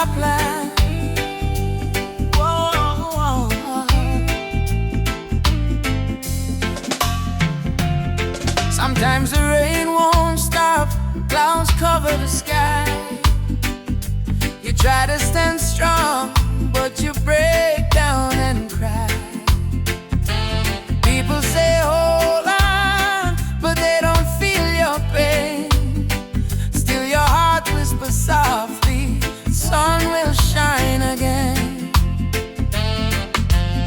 our plan. Whoa. Sometimes the rain won't stop, clouds cover the sky. You try to stand strong, but you break down and cry. People say hold on, but they don't feel your pain. Still your heart whispers softly, sun will shine again.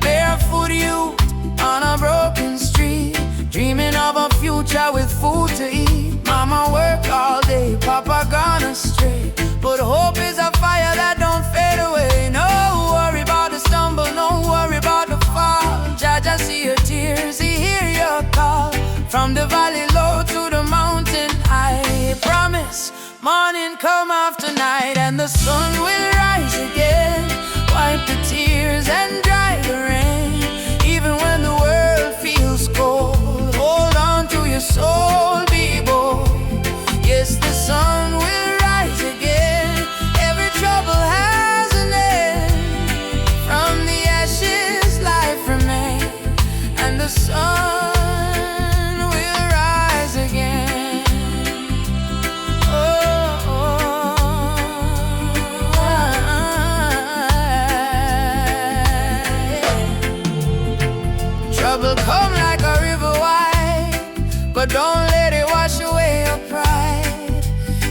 Barefoot youth on a broken street, dreaming of a future with food to eat. Mama work all day, Papa gone astray, but hope is a fire that don't fade away. No worry about the stumble, no worry about the fall. Jaja see your tears, he hear your call. From the valley low to the mountain high, promise morning come after night, and the sun will rise again. Wipe the tears and dry the rain. Even when the world feels cold, hold on to your soul, be bold. Yes, the sun will rise again. Every trouble has an end. From the ashes life remains, and the sun will rise again. Trouble come like a river wide, but don't let it wash away your pride.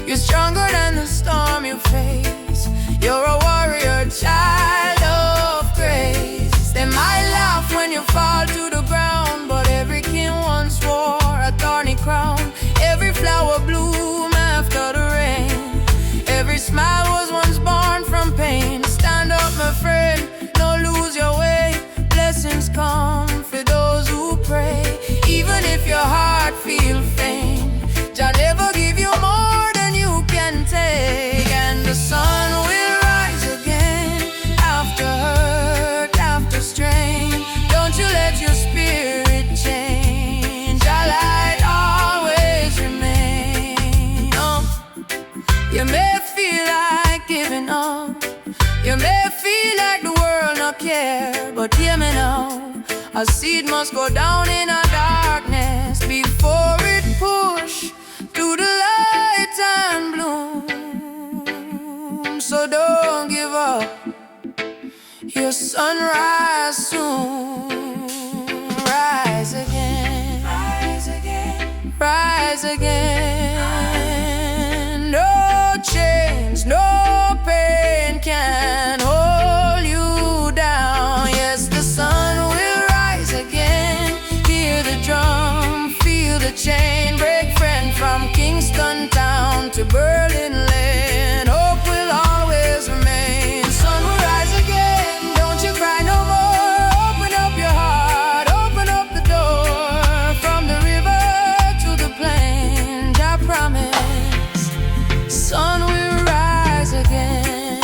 You're stronger than the storm you face. You're a warrior, child of grace. They might laugh when you fall to the ground, but every king once wore a thorny crown. Every flower bloom after the rain. Every smile was once born from pain. Stand up, my friend, don't lose your way. Blessings come for those who pray. Even if your heart feels faint, Jah never give you more than you can take. And the sun will rise again, after hurt, after strain. Don't you let your spirit change. Jah light always remain. Oh, you may feel like giving up, you may feel like the world not care, but hear me now. A seed must go down in a darkness before it push to the light and bloom. So don't give up, your sunrise soon. Rise again, rise again, rise again. No chains, no pain can hold you down. Yes, the sun will rise again. Hear the drum, feel the chain break. Friend from Kingston town to Berlin land, hope will always remain. Sun will rise again, don't you cry no more. Open up your heart, open up the door. From the river to the plain, I promise, sun will rise again.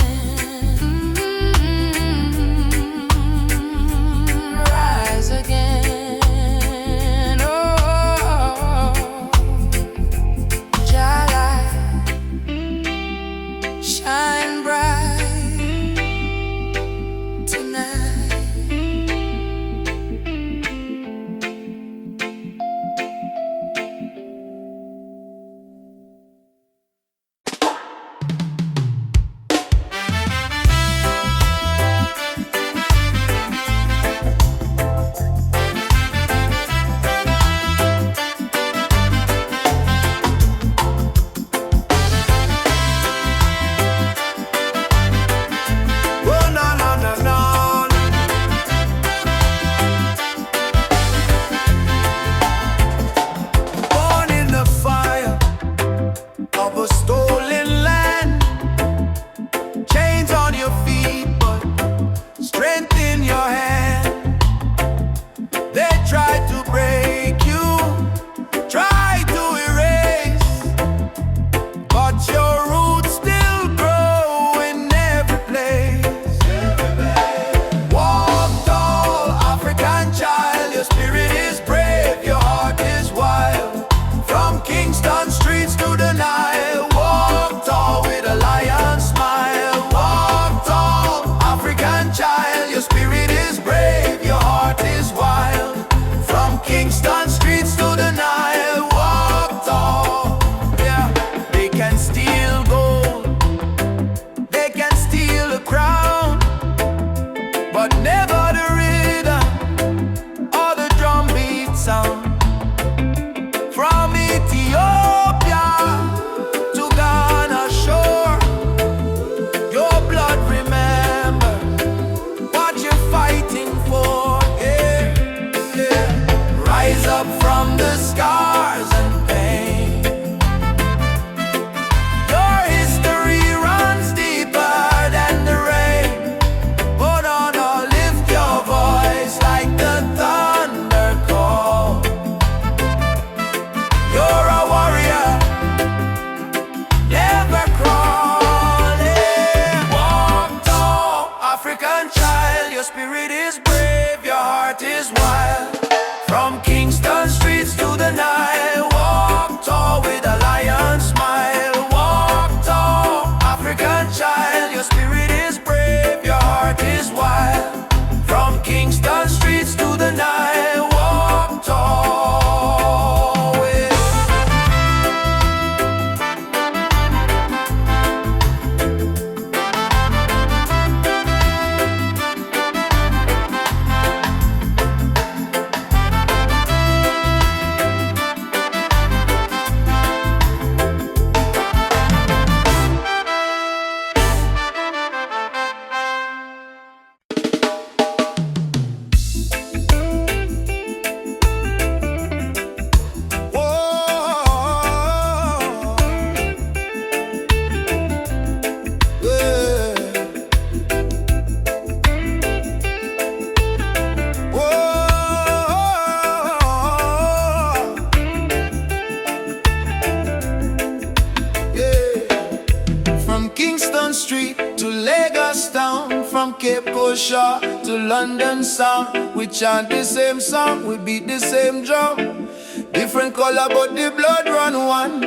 Rise again. Oh, Jah light, shine bright tonight. Kingston Street to Lagos Town, from Cape Coast Shore to London Sound. We chant the same song, we beat the same drum. Different color but the blood run one.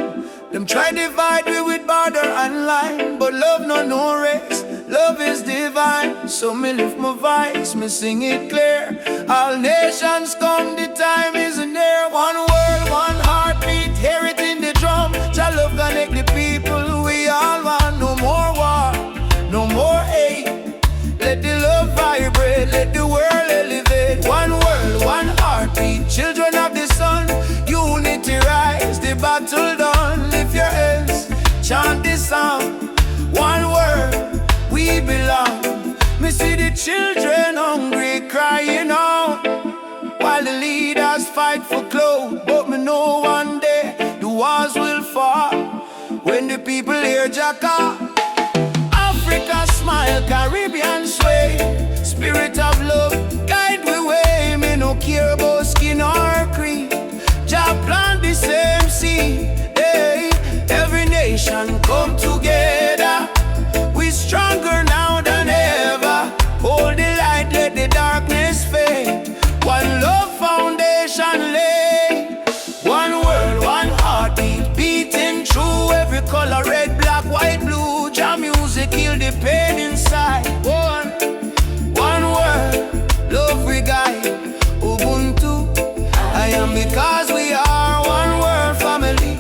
Them try divide me with border and line, but love no race, love is divine. So me lift my voice, me sing it clear. All nations come, the time is near. One world, one heartbeat, hear it in the drum. Jah love connect the people, we all want. No more war, no more hate. Let the love vibrate, let the world elevate. One world, one heartbeat, children of the sun. Unity rise, the battle done. Lift your hands, chant this song. One word, we belong. Me see the children hungry, crying out, while the leaders fight for clothes. But me know one day the walls will fall when the people hear Jacka. Africa smile, Caribbean sway. Spirit of love, guide we way. Me no care about skin or creed. Jah plant the same seed. Hey, every nation come together. We stronger now than ever. Hold the light, let the darkness fade. One love foundation lay. One world, one heartbeat, beating through every color, red, black, white, blue. Jah music heal the pain inside. One word, love we guide. Ubuntu, I am because we are one world family,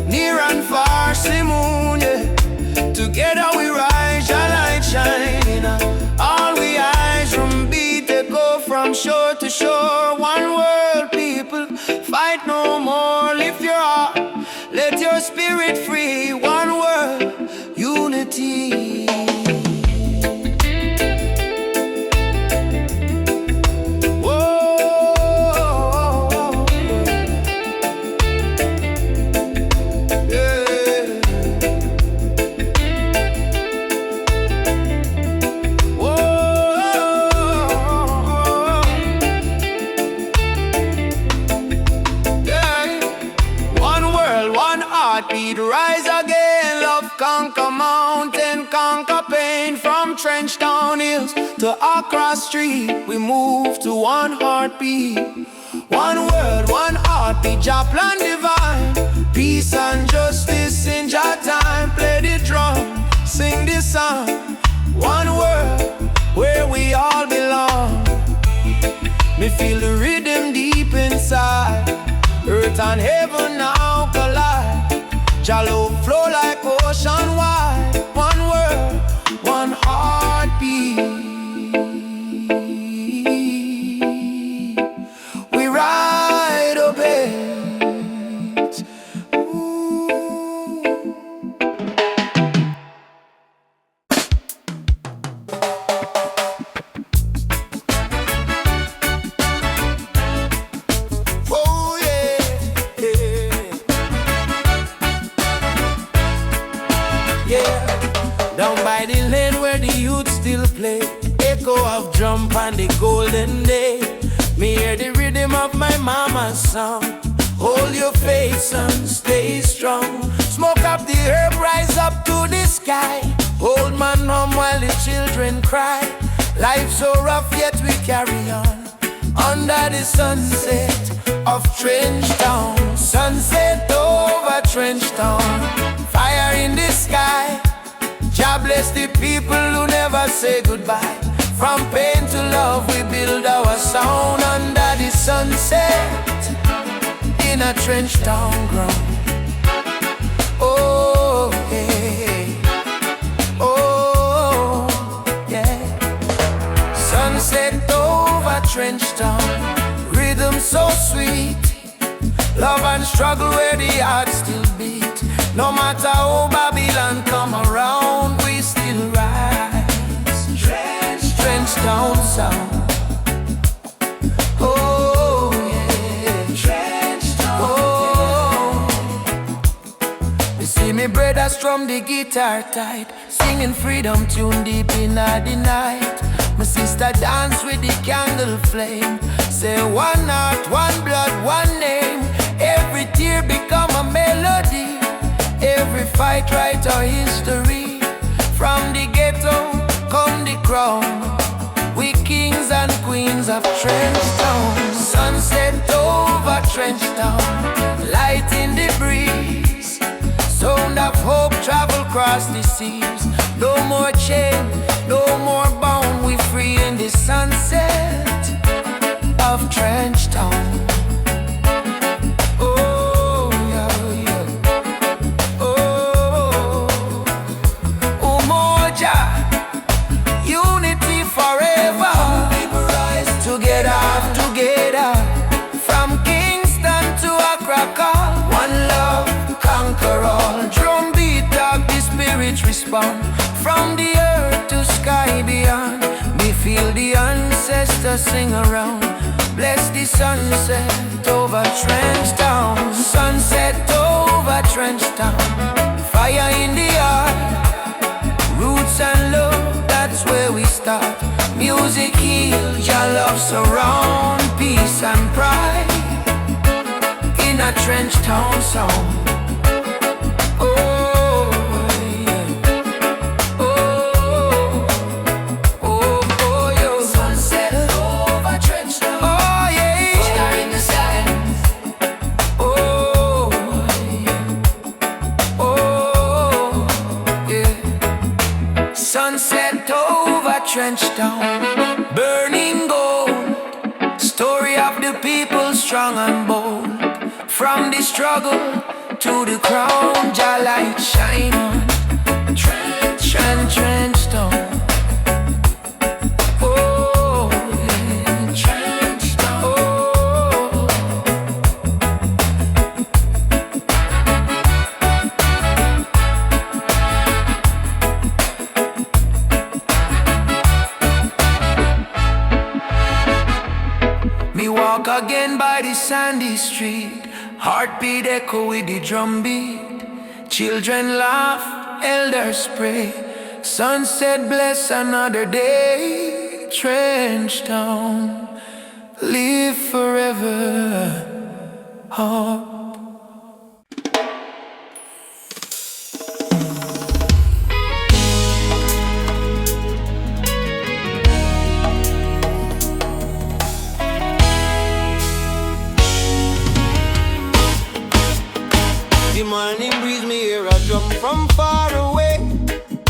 near and far, Simone, yeah. Together we rise, your light shining. All we eyes from beat, they go from shore to shore. One world, people, fight no more. Lift your heart, let your spirit free. One world, unity. Rise again, love conquer mountain, conquer pain. From Trenchtown Hills to Accra Street, we move to one heartbeat. One world, one heartbeat, Jah plan divine. Peace and justice in Jah time. Play the drum, sing the song. One world, where we all belong. Me feel the rhythm deep inside. Earth and heaven now collide. Jah love flow like ocean wide. One word, one heartbeat. We ride a bit. Oh yeah, yeah. Down by the lane where the youth still play, echo of drum on the golden day. Me hear the rhythm of my mama's song. Hold your faith, son, stay strong. Smoke up the herb, rise up to the sky. Hold man home while the children cry. Life so rough yet we carry on. Under the sunset of Trenchtown. Sunset over Trenchtown. Fire in the sky. Jah bless the people who never say goodbye. From pain to love we build our sound. Under the sunset in a Trenchtown ground. Oh hey, oh yeah. Sunset over Trenchtown. Rhythm so sweet. Love and struggle where the heart still beat. No matter how Babylon come around, we still rise. Trenchtown sound. Oh yeah, Trenchtown. Oh, you see me brother strum the guitar tight, singing freedom tune deep in the night. My sister dance with the candle flame. Say one heart, one blood, one name. Every tear become a melody. Every fight write our history. trenched down, light in the breeze. Sound of hope travel across the seas. No more chain, no more bound. We free in the sunset of trenched town. Oh yeah, yeah. Oh, Umoja, unity forever. People rise together, from Kingston to Accra. One love, conquer all. Drum beat up, the spirit respond. From the earth to sky beyond, me feel the ancestors sing around. Bless the sunset over Trench Town. Sunset over Trench Town. Fire in the heart, roots and love, that's where we start. Music heals, your love surround. Peace and pride in a Trench Town sound. Sunset over Trench Town, burning gold. Story of the people strong and bold. From the struggle to the crown, your light shine on Trench Town. Oh, yeah. Trench Town. Oh. Me walk again by the sandy street, heartbeat echo with the drum beat. Children laugh, elders pray. Sunset bless another day. Trench Town, live forever. Oh. The morning breeze, me hear a drum from far away,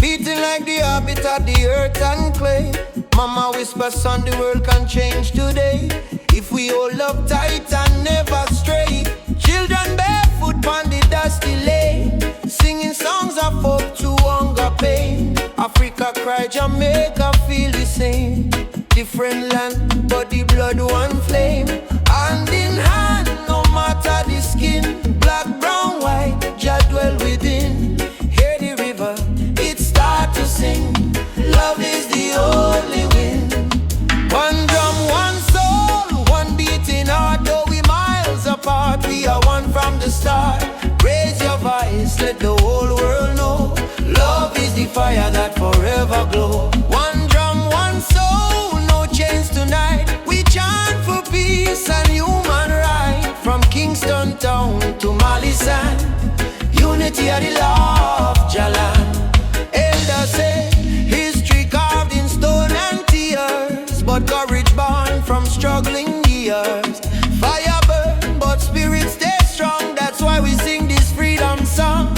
beating like the habit of the earth and clay. Mama whispers, son, the world can change today, if we all love tight and never stray. Children barefoot on the dusty lane, singing songs of hope to hunger pain. Africa cry, Jamaica feel the same. Different land, but the blood one flame. Hand in hand, no matter the skin. Black, brown, white, Jah dwell within. Hear the river, it start to sing. Love is the only win. One drum, one soul, one beating heart. Though we miles apart, we are one from the start. Raise your voice, let the whole world know. Love is the fire that forever glow. One drum, one soul, no chains tonight. We chant for peace and human right. From Kingston town to Mali sand, unity of the law of Jalan. Elders say, history carved in stone and tears, but courage born from struggling years. Fire burn, but spirit stay strong. That's why we sing this freedom song.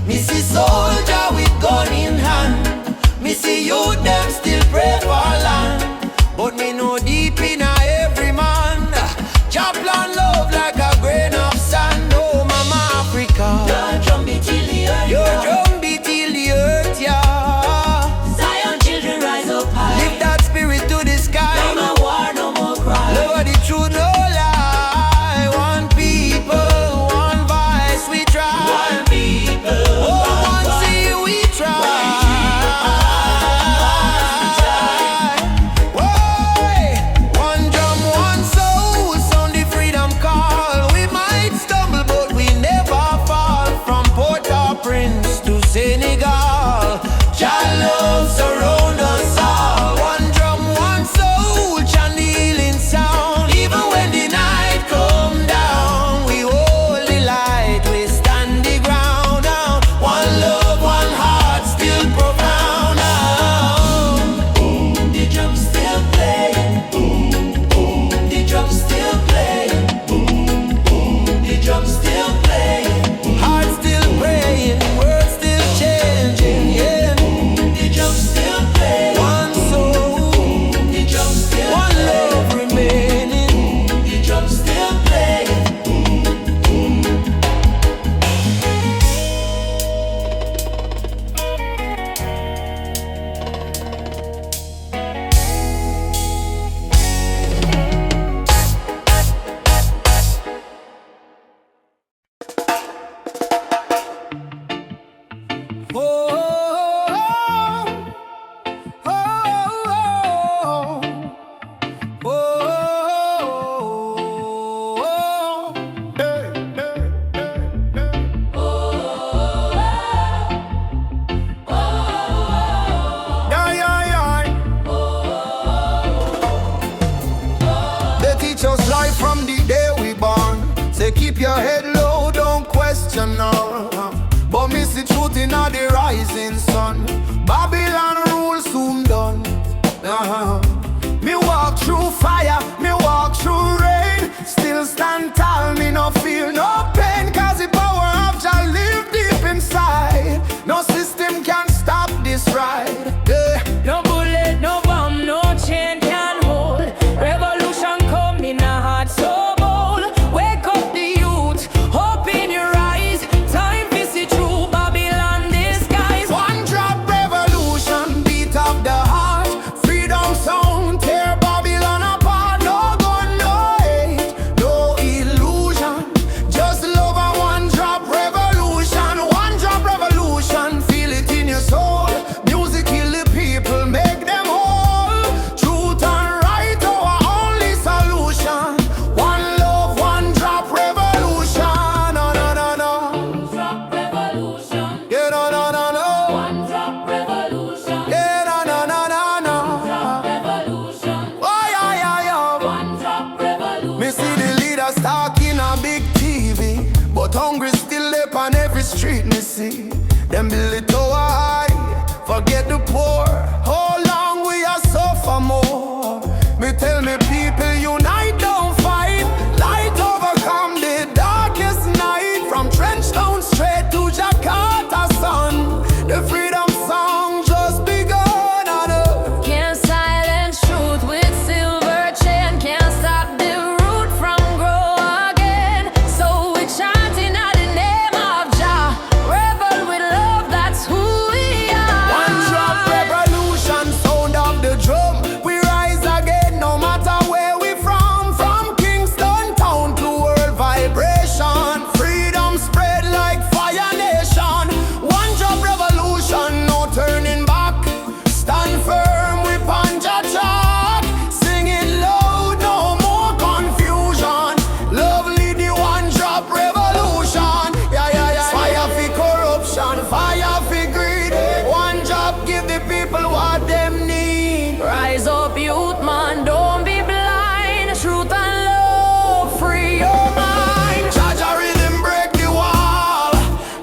Me see soldier with gun in hand, me see youth them still pray for land. But me know deep in every man, Jah plan love like a grain of sand. Oh, Mama Africa, don't drum me till the earth. Me walk through fire, me walk through rain. Still stand tall, me no feel no pain. Cause the power of Jah live deep inside. No system can stop this ride. No bullet, no bomb, no chain can hold. Revolution come in a heart so bold. Wake up the youth, hope in your eyes. Time to see through Babylon disguise. One drop revolution, beat of the heart. Freedom sound, tear Babylon apart. No gun, no hate, no illusion. Just love and one drop revolution. One drop revolution, feel it in your soul. Music heal the people, make them whole. Truth and right, our only solution. One love, one drop revolution. No, no, no, no. One drop revolution. Yeah, no, no, no, no. One drop revolution. Yeah, no, no, no, no, no. Drop revolution. Oh, yeah, yeah, yeah. One drop revolution. Me see the leaders talking on big TV, but hungry still up on every street. Me see them build it tower high, forget the poor. How long we are suffer more? Me tell me people unite, don't fight. Light overcome the darkest night. From Trenchtown straight to Jakarta sun. The freedom song just begun. Can't silence truth with silver chain. Can't stop the root from grow again. So we're chanting at the name of Jah. Rebel with love, that's who we are. One drop revolution, sound of the drum. We rise again, no matter where we from. From Kingston town to world vibration. Freedom spread like fire nation. One drop revolution, no turning back. Stand firm, we punch a track. Sing it loud, no more confusion. Lovely the one drop revolution. Yeah, yeah, yeah. Fire for corruption, fire for greed. One drop give the people what them need. Rise up, youth man, don't be blind. Truth and love, free your mind. Jaja rhythm break the wall.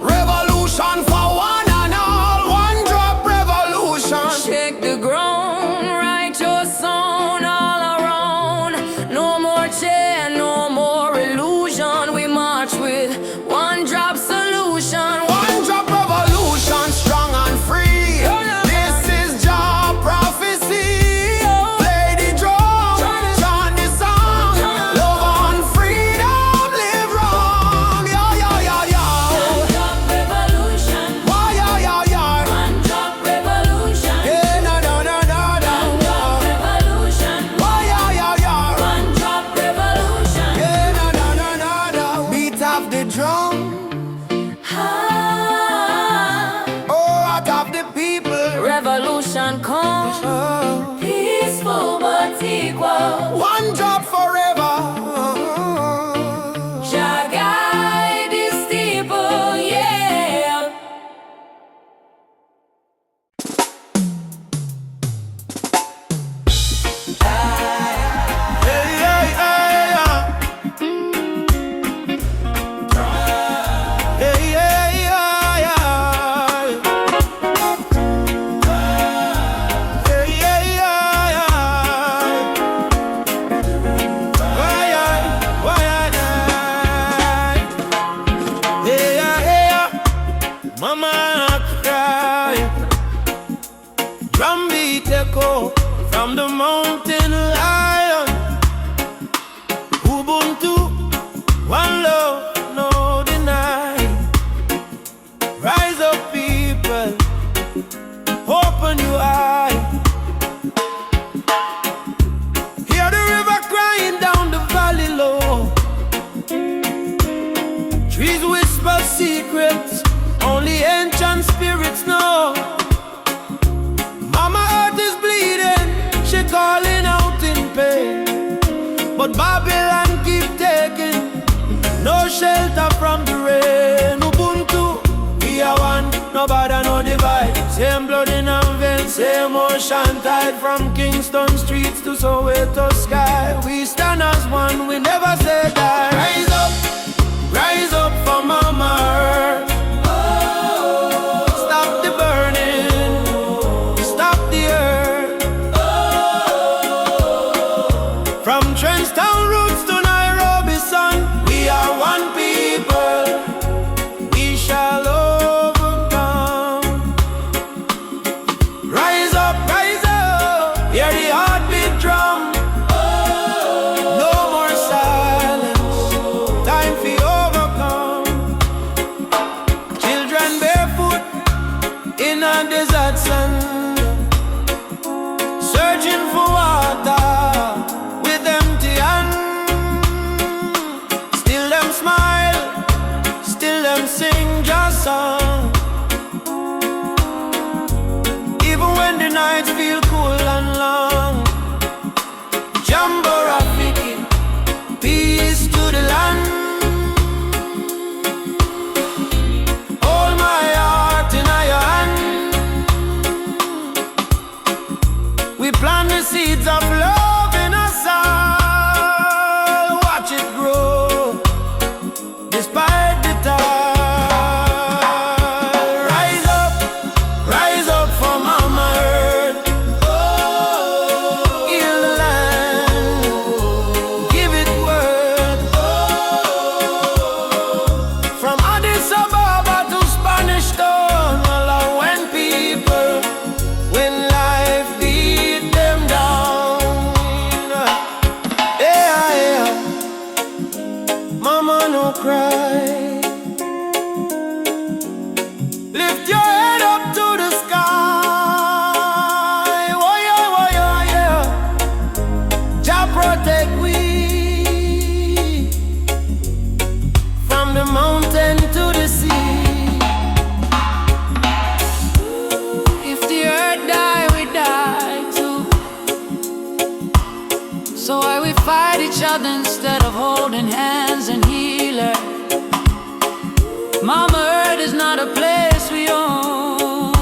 Revolution for one and all. One drop revolution. Shake the ground, write your song all around. No more chain, no more illusion. We march with one drop solution. One drop revolution, strong and free. This is Jah prophecy. Play the drum, chant the song. Love and freedom, live wrong. Yeah, yeah, yeah, yeah. One drop revolution. Why, yeah, yeah, yeah. One drop revolution. Yeah, no, no, no, no, One no. drop revolution. Why, yeah, yeah, yeah. One drop revolution. Yeah, no, no, no, no, no. Beat of the drum. Ah, Oh, out of the people. revolution come. Oh. Peaceful but equal. One drop forever. Jah guide this people, yeah. Hey, hey, hey, yeah. Hey, hey, yeah, yeah. Hey, hey, yeah, yeah. Why, hey, yeah. Mama cry. Drum beat echo from the mountain lion. Ubuntu, one love, no deny. Rise up, people, open your eye. Hear the river crying down the valley low. Trees whisper secrets, only ancient spirits know. Mama Earth is bleeding, she calling out in pain. But Babylon keep taking, no shelter from the rain. Ubuntu, we are one, no border, no divide. Same blood in our veins, same ocean tide. From Kingston streets to Soweto sky. We stand as one, we never say die. Rise up for Mama Earth. Stop the burning, stop the earth. sand, searching for water with empty hands. Still them smile, still them sing just song. Even when the nights feel cool and long. Jambo Rafiki, peace to the land. Hold my heart in your hand. We plant the seeds of love in us all. Watch it grow, despite the tide. Rise up for Mama Earth. Heal the land, give it worth. From Addis Ababa to Spanish Town, all when people, when life beat them down. Yeah, yeah. Mama, no cry. Lift your head up to the sky. Oh yeah, yeah. Jah protect we from the mountain to the sea. If the earth die, we die too. So why we fight each other instead of holding hands and heal her? Mama Earth is not a place we own.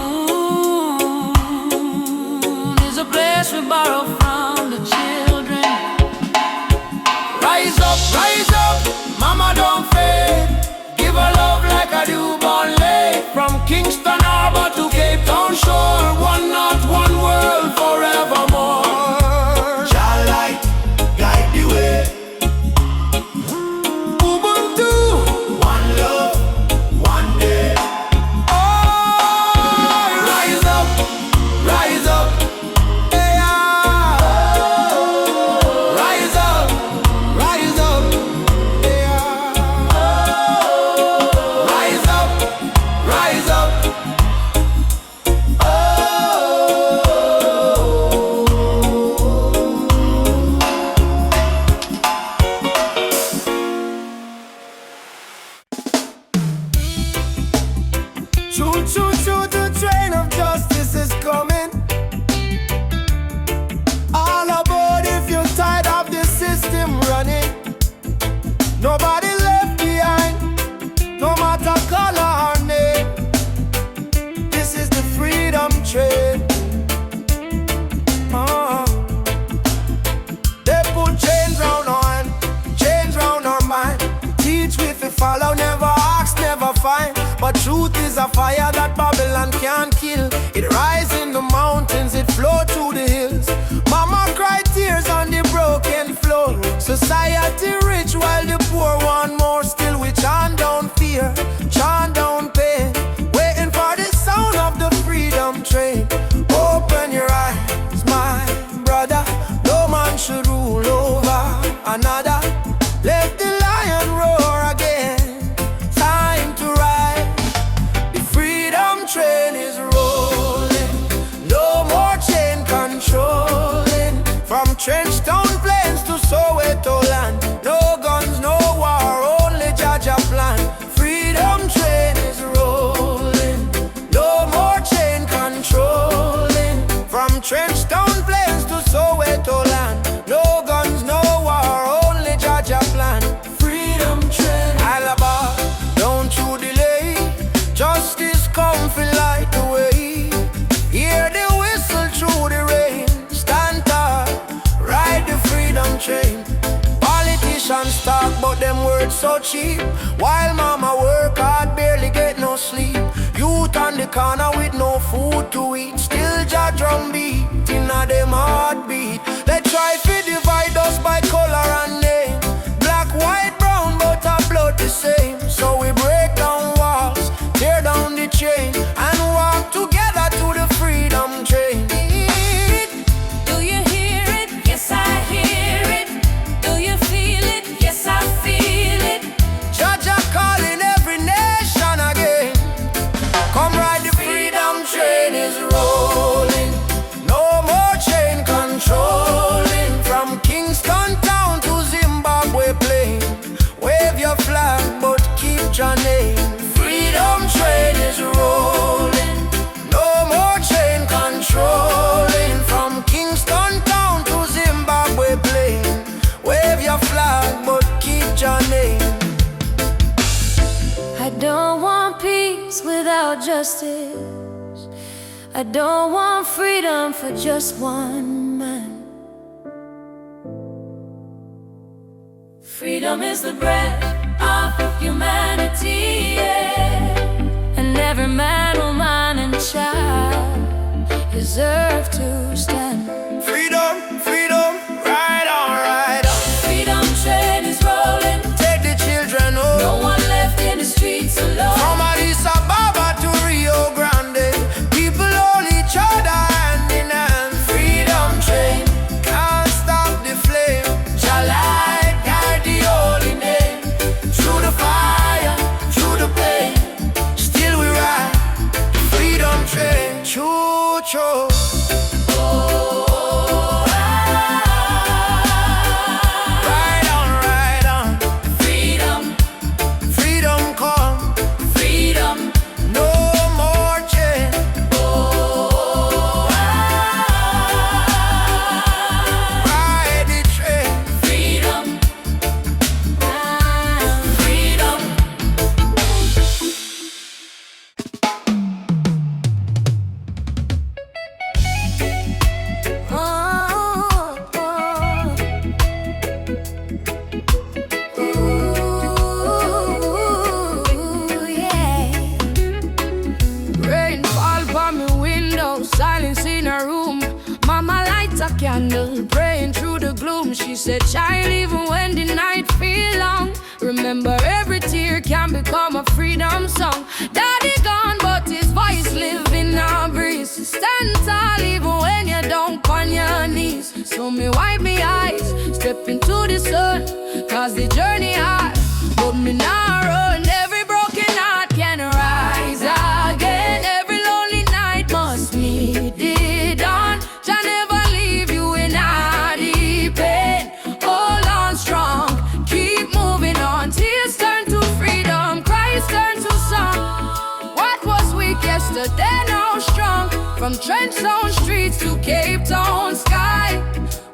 It's a place we borrow from the children. Rise up, Mama don't fade. Give her love like a newborn lake. From Kingston Harbor to Cape Town shore, one not one world forevermore. Shall light guide the way. Ubuntu, one love, one day. Oh, rise up, yeah. Rise up, yeah. Rise up. Choo, the train of justice is coming. All aboard if you're tired of the system running. Nobody left behind, no matter color or name. This is the freedom train. They put chains round our hand, chains round our mind. Teach we fi follow, never ask, never find. But truth is a fire that Babylon can't kill. It rise in the mountains, it flow through the hills. Mama cry tears on the broken floor. Society rich while the poor want more. Still we chant down fear, chant down pain, waiting for the sound of the freedom train. Open your eyes, my brother. No man should rule over another. Let the lion roar again. Time to ride. The freedom train is rolling. No more chain controlling. From Trenchtown Plains to Soweto land. No guns, no war, only Jaja plan. Freedom train is rolling. No more chain controlling. From Trenchtown Plains to Soweto land. No guns, no war, only Jaja plan. Freedom train. Alaba, don't you delay. Justice come fi light the way. Hear the whistle through the rain. Stand tall, ride the freedom train. Politicians talk but them words so cheap. While mama work hard, barely get no sleep. Youth on the corner with no food to eat. Still Jah drum beat inna them heartbeat. They try to divide us by color and name. Black, white, brown, but our blood the same. So we break down walls, tear down the chain, and walk together to the freedom train. Do you hear it? Yes, I hear it. Do you feel it? Yes, I feel it. Jaja calling every nation again. Come ride the freedom train is rolling. about justice. I don't want freedom for just one man. Freedom is the breath of humanity, yeah. And every man, woman, and child deserve to stand. Freedom, freedom, ride on, ride on. Freedom train is rolling. Take the children home. No one left in the streets alone. From Addis Ababa to Rio Grande, people hold each other hand in hand. Freedom train, can't stop the flame. Shall I guide the holy name? Through the fire, through the pain, still we ride. Freedom train, choo choo. Silence in her room. Mama lights a candle, praying through the gloom. She said, child, even when the night feel long, remember every tear can become a freedom song. Daddy gone, but his voice live in our breeze. Stand tall even when you don't on your knees. So me wipe me eyes, step into the sun, cause the journey hard, but me not run. Every broken heart can rise again. Every lonely night must meet the dawn. Jah never leave you in a deep pain. Hold on strong, keep moving on. Tears turn to freedom, cries turn to song. What was weak yesterday now strong. From Trenchtown streets to Cape Town sky,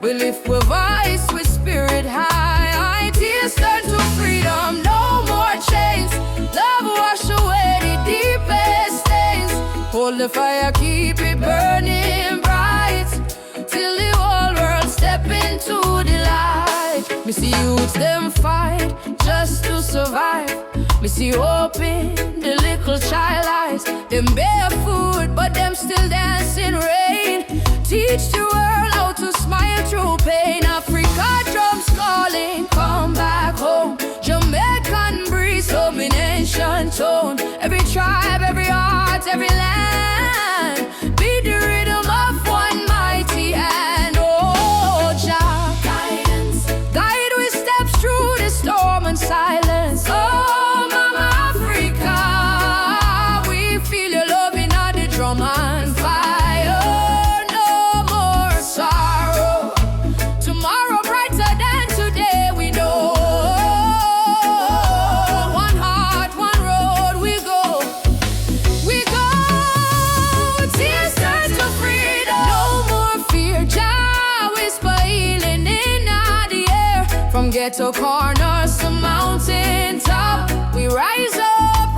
we lift with voice, with spirit high. Tears turn to freedom, no more chains. Love wash away the deepest stains. Hold the fire, keep it burning bright, till the whole world step into the light. Me see youths them fight just to survive. Me see hope in the little child eyes. Them barefoot, but them still dancing rain. Teach the world how to smile through pain. Africa drums calling, come back home. Jamaican breeze, domination tone. Every tribe, every heart, every land, be the rhythm of one mighty hand. Oh, Jah, guidance, guide we steps through the storm and silence. Oh, Mama Africa, we feel your love in all the drum and fire. No more sorrow, tomorrow brighter than today we know. One heart, one road we go. We go, tears turn to freedom. No more fear, Jah whisper healing in the air. From ghetto corners to mountain top, we rise up,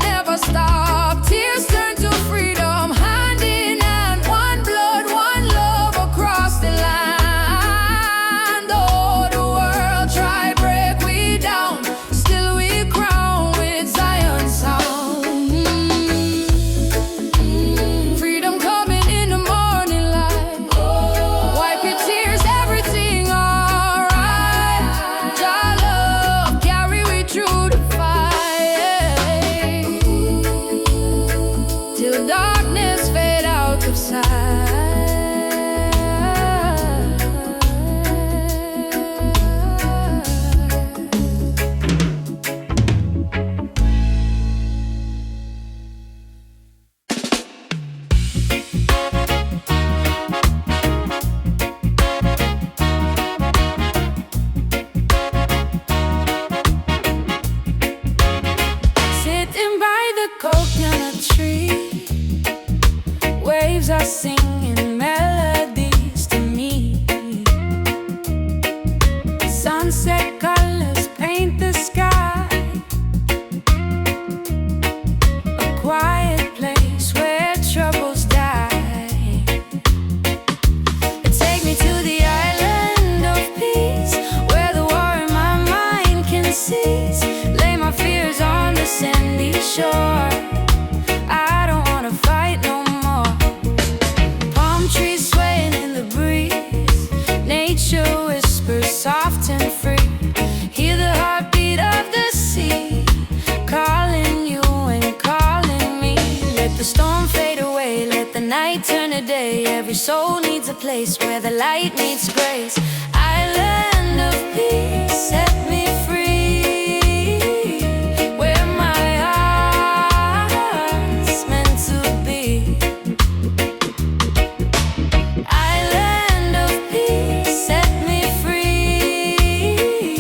never stop. Tears turn to freedom, hand in hand, one blood, one love across the land. Oh, the world try break we down, still we crown with Zion sound. Freedom coming in the morning light. Wipe your tears, everything alright. Jah love carry we through the fight, till darkness fade out of sight. Sitting by the coconut tree, waves are singing melodies to me. Sunset colors paint the sky. A quiet night turn to day. Every soul needs a place where the light meets grace. Island of peace, set me free, where my heart's meant to be. Island of peace, set me free,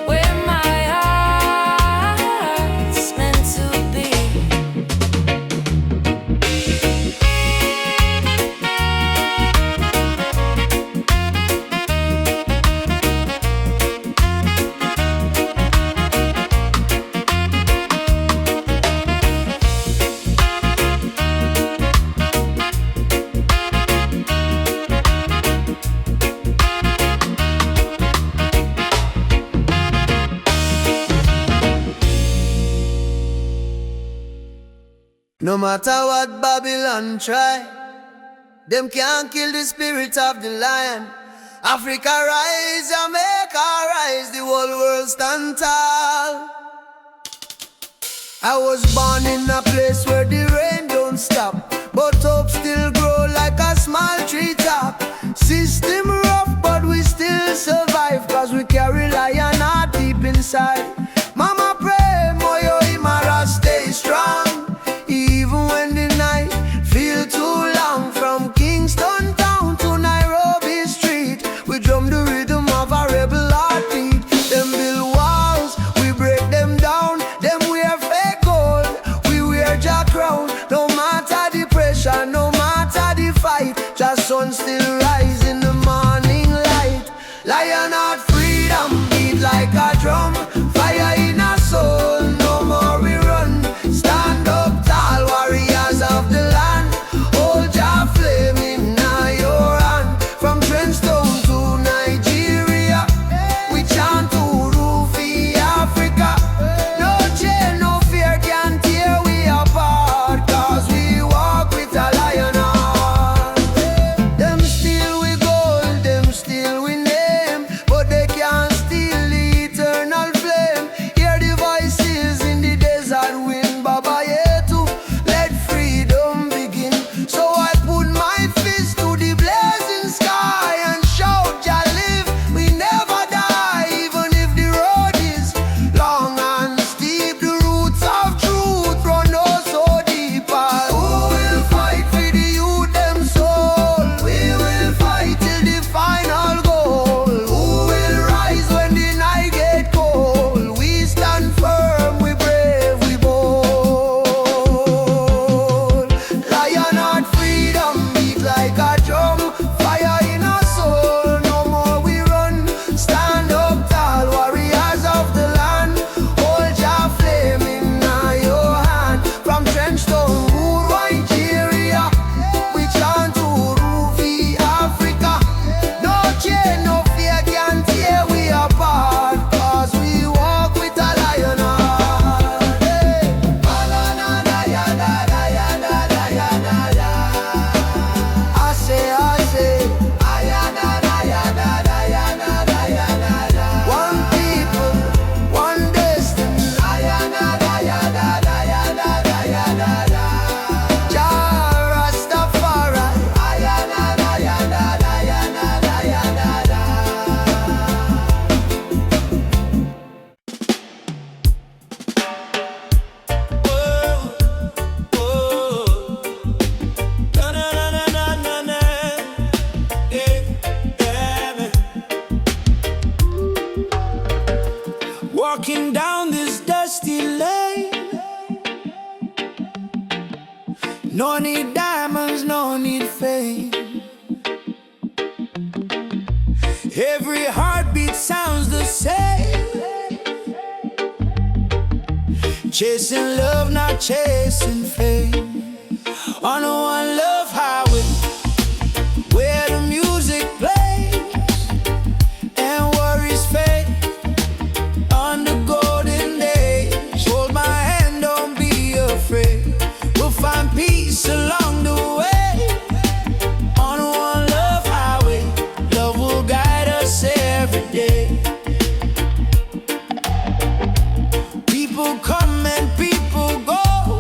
where my heart's meant to be. No matter what Babylon try, them can't kill the spirit of the lion. Africa rise, Jamaica rise, the whole world stand tall. I was born in a place where the rain don't stop, but hope still grow like a small treetop. System rough, but we still survive, cause we carry lion heart deep inside. Mama pray, Moyo Imara stay strong, even when the night feel too long. From Kingston town to Nairobi street, we drum the rhythm of a rebel heartbeat. Them build walls, we break them down. Them wear fake gold, we wear jack crown. No matter the pressure, no matter the fight, just sun still rise in the morning light. Lion heart freedom beat like a drum, fire in our soul, no more we run. Stand up tall, warriors of the land, hold your flame in your hand. From Trenchtown to Nigeria, we chant to Rufi Africa. No chain, no fear can tear we apart, cause we walk with a lion heart. Them steal we gold, them steal we name, but they can't steal the eternal flame. Hear the voices in the desert wind, Baba Yetu, let freedom begin. So I put my fist to the blazing sky and shout, Jah live, we never die. Even if the road is long and steep, the roots of truth run oh so deep. Who will fight for the youth them soul? We will fight till the final goal. Who will rise when the night get cold? We stand firm, we brave, we bold. Lion heart freedom beat like a drum, fire in our soul, no more we run. Stand up tall, warriors of the land, hold your flame in your hand. From Trenchtown to Nigeria, we chant to Rufi Africa. No chain, no fear can tear we apart, cause we walk with a lion heart. Hey. I say, one people, one destiny. Jah Rastafari. Walking down this dusty lane, no need diamonds, no need fame. Every heartbeat sounds the same. Chasing love, not chasing fame. On a one love highway, where the music plays and worries fade. On the golden days, hold my hand, don't be afraid. We'll find peace along the way. On a one love highway, love will guide us every day. People come and people go,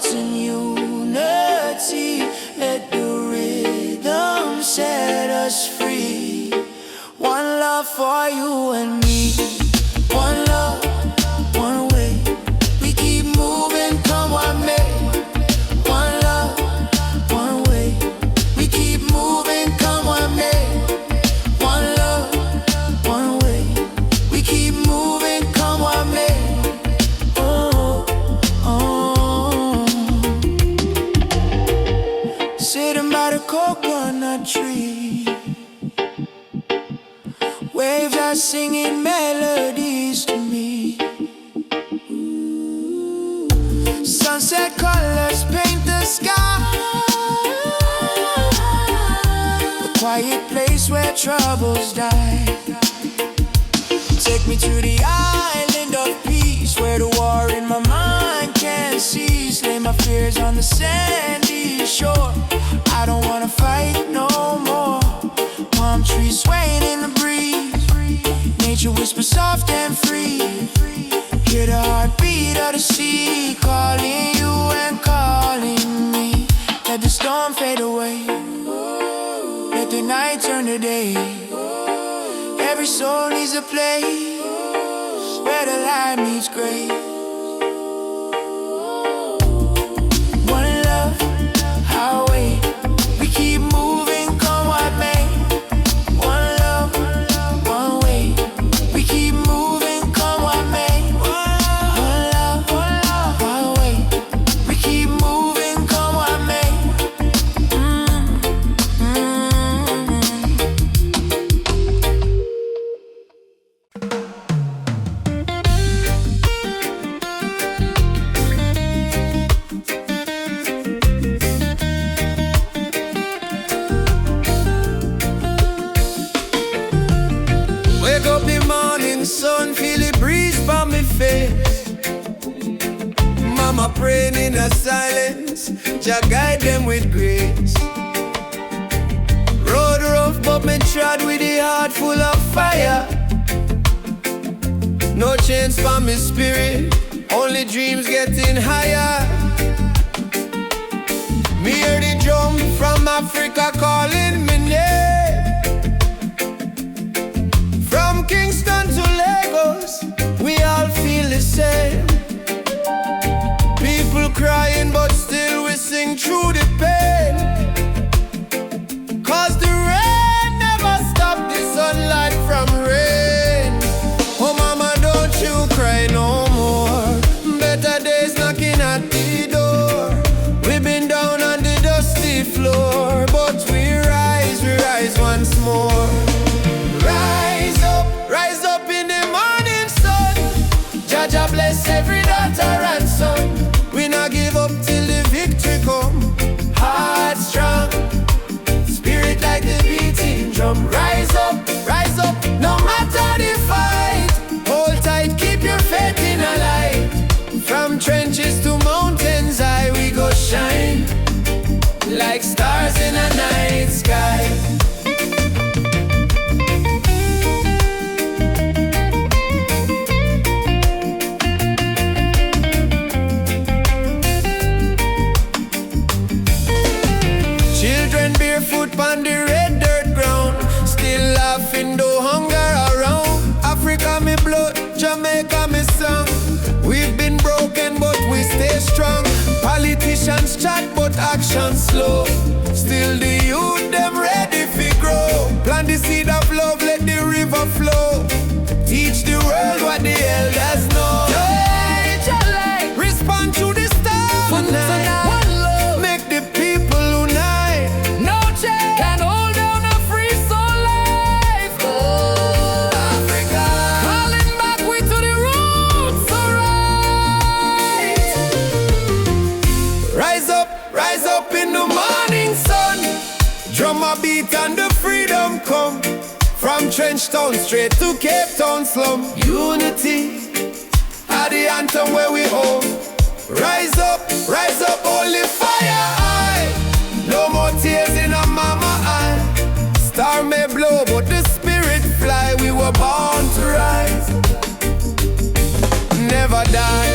hearts in unity. Let the rhythm set us free. One love for you and me. One love, one way. We keep moving, come what may. One love, one way. We keep moving, come what may. One love, one way. We keep moving, come what may. Oh, oh. Sitting by the coconut tree, waves are singing melodies to me. Sunset colors paint the sky. A quiet place where troubles die. Take me to the island of peace, where the war in my mind can't cease. Lay my fears on the sandy shore. I don't wanna fight no more. Palm trees swaying in the breeze. Nature whispers soft and free. Hear the heartbeat of the sea, calling you and calling me. Let the storm fade away. Let the night turn to day. Every soul needs a place where the light meets gray. One love, highway. We keep moving, come what may. One love, one way. We keep moving, come what may. One love, one way. We keep moving, come what may. Wake up the morning sun, feel the breeze from me face. Mama praying in the silence, Jah guide them with grace. Road rough but me trod with a heart full of fire. No chains for me spirit, only dreams getting higher. Me hear the drum from Africa calling me name. From Kingston to Lagos, we all feel the same. People crying, but still we sing through the pain. Cause the rain never stopped the sunlight from rain. Oh mama, don't you cry no more. Better days knocking at the door. We've been down on the dusty floor, but we rise once more. Rise up in the morning sun. Jah Jah bless every daughter and son. We not give up till the victory come. Heart strong, spirit like the beating drum. Rise up, no matter the fight. Hold tight, keep your faith in a light. From trenches to mountains high, we go shine like stars in a night sky. Barefoot on the red dirt ground, still laughing though hunger around. Africa me blood, Jamaica me song. We've been broken but we stay strong. Politicians chat but action slow. Still the youth them ready fi grow. Plant the seed of love, let the river flow. Teach the world what the elders know. Respond to the storm tonight. Make the people unite. No change can hold down a free soul life. Oh, Africa, calling back we to the roots, alright. Rise up in the morning sun. Drum a beat and the freedom come. From Trench Town straight to Cape Town slum. Unity are the anthem where we home. Rise up, holy fire high. No more tears in a mama eye. Star may blow, but the spirit fly. We were born to rise, never die.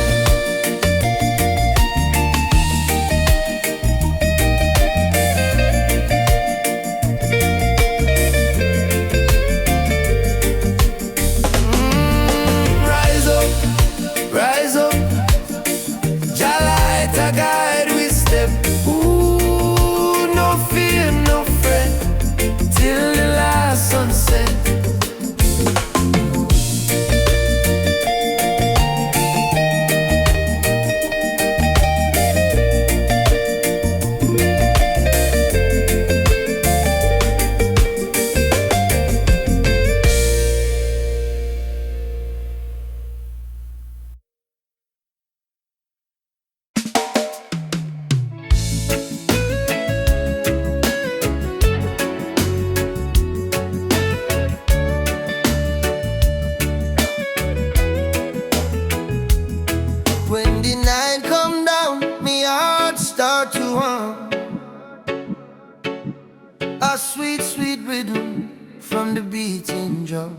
a sweet, sweet rhythm from the beating drum.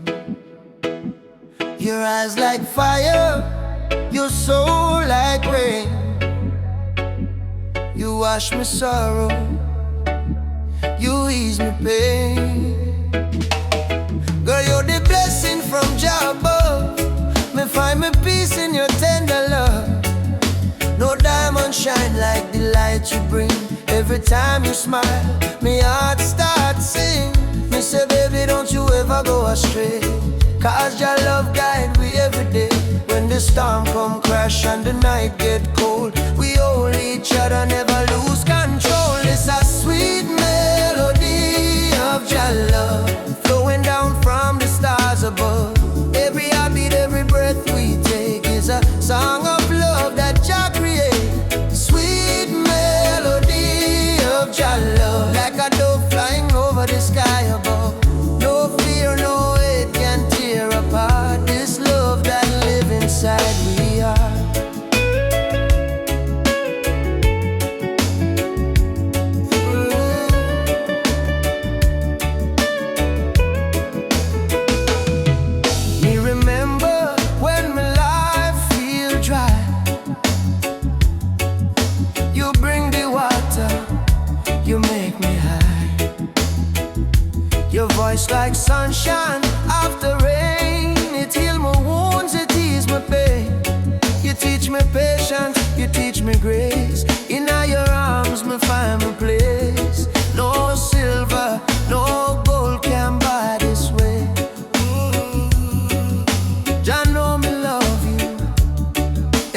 Your eyes like fire, your soul like rain. You wash my sorrow, you ease my pain. Girl, you're the blessing from Jah above. Me find me peace in your tender love. No diamond shine like the light you bring. Every time you smile, me heart starts sing. Me say, baby, don't you ever go astray, 'cause your love guide we every day. When the storm come crash and the night get cold, we hold each other, never lose control. It's a sweet melody of your love, flowing down from the stars above. Every heartbeat, every breath we take is a song of love that Jah create. Sweet melody of your love, like a dove flying over the sky above. No fear, no hate can tear apart this love that live inside we are. Me remember when my life feel dry, you bring the water, you make me high. Your voice like sunshine after rain, it heal my wounds, it ease my pain. You teach me patience, you teach me grace. In your arms me find my place. No silver, no gold can buy this way. Jah know me love you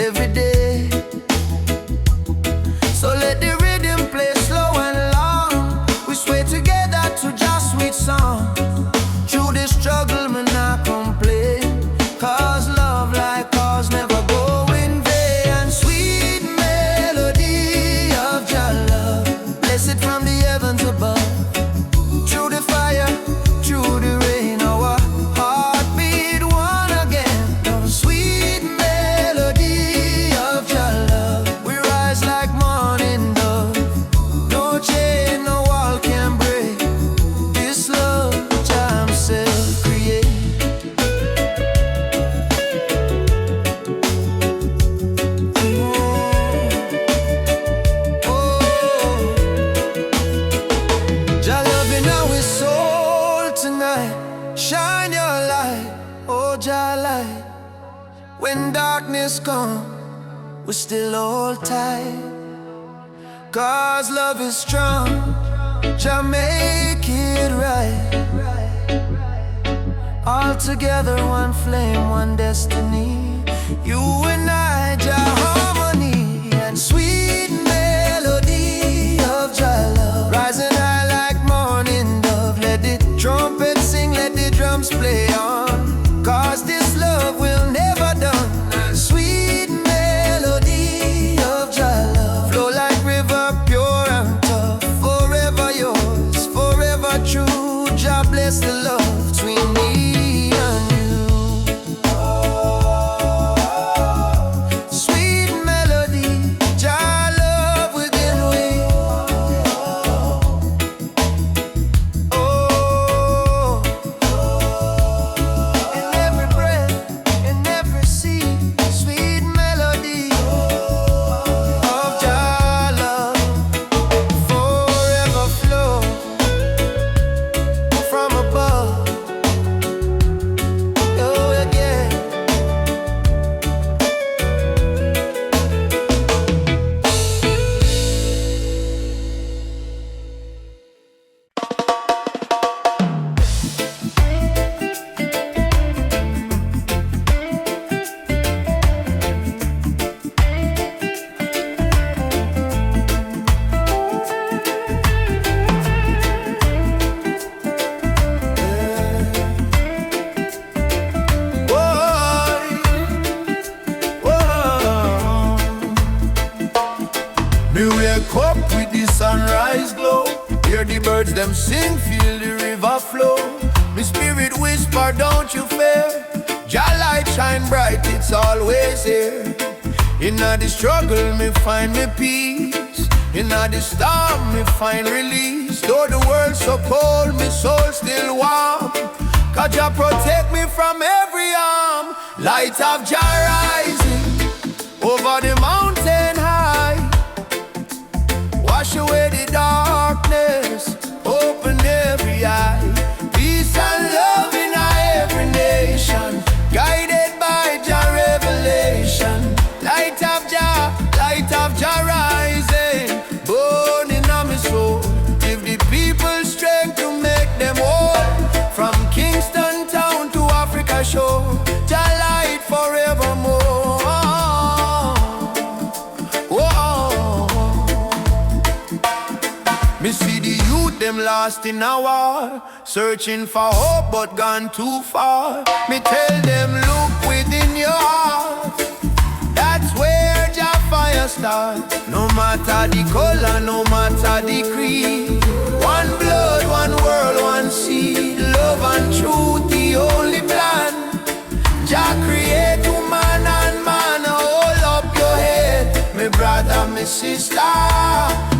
every day. So let the rhythm play slow and long. We sway together to just sweet song. Through the struggle, me not complain, 'cause love like ours never go in vain. And sweet melody of your love, blessed from the heavens above. Through the fire, through the rain, our heart beat one again. The sweet melody of your love, we rise like morning dove. No chain, no wall can break this love Jah himself create. Jah loving our soul tonight. Shine your light, oh Jah light. When darkness come, we still hold tight, 'cause love is strong. Jah make it right. All together, one flame, one destiny. You and I, Jah harmony. And sweet melody of Jah love, rising high like morning dove. Let the trumpet sing, let the drums play on, 'cause this love will never done. And sweet melody of Jah love, flow like river, pure and tough. Forever yours, forever true. Jah bless the love between me and you. Sweet melody, Jah love within we. Oh, in every breath, in every seed, sweet melody of Jah love, forever flow from above. Oh, yeah. Me wake up with the sunrise glow, hear the birds them sing, feel the river flow. Me spirit whisper, don't you fear, Jah light shine bright, it's always here. In the struggle me find me peace, In the storm, me find release. Though the world so cold, me soul still warm. Cause Jah protect me from every harm. Light of Jah rising over the mountain high. Wash away the darkness, open every eye. Peace and love in every nation, guided by Jah revelation. Light of Jah rising, burning on my soul. Give the people strength to make them whole. From Kingston town to Africa shore, Jah light forevermore. Me see the youth them lost in a war, searching for hope but gone too far. Me tell them look within your heart, that's where Jah fire start. No matter the color, no matter the creed, one blood, one world, one seed. Love and truth, the only plan. Jah create woman and man. Hold up your head, my brother, my sister.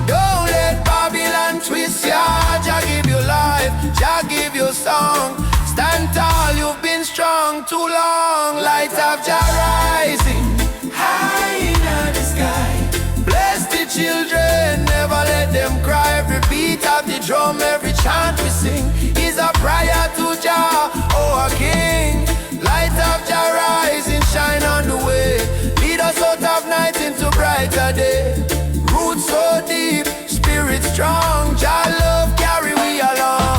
Don't let Babylon twist ya. Jah give you life, Jah give you song. Stand tall, you've been strong too long. Light of Jah rising high in the sky. Bless the children, never let them cry. Every beat of the drum, every chant we sing is a prayer to Jah, oh our King. Light of Jah rising, shine on the way. Lead us out of night into brighter day. Roots so deep, spirit strong. Jah love carry we along.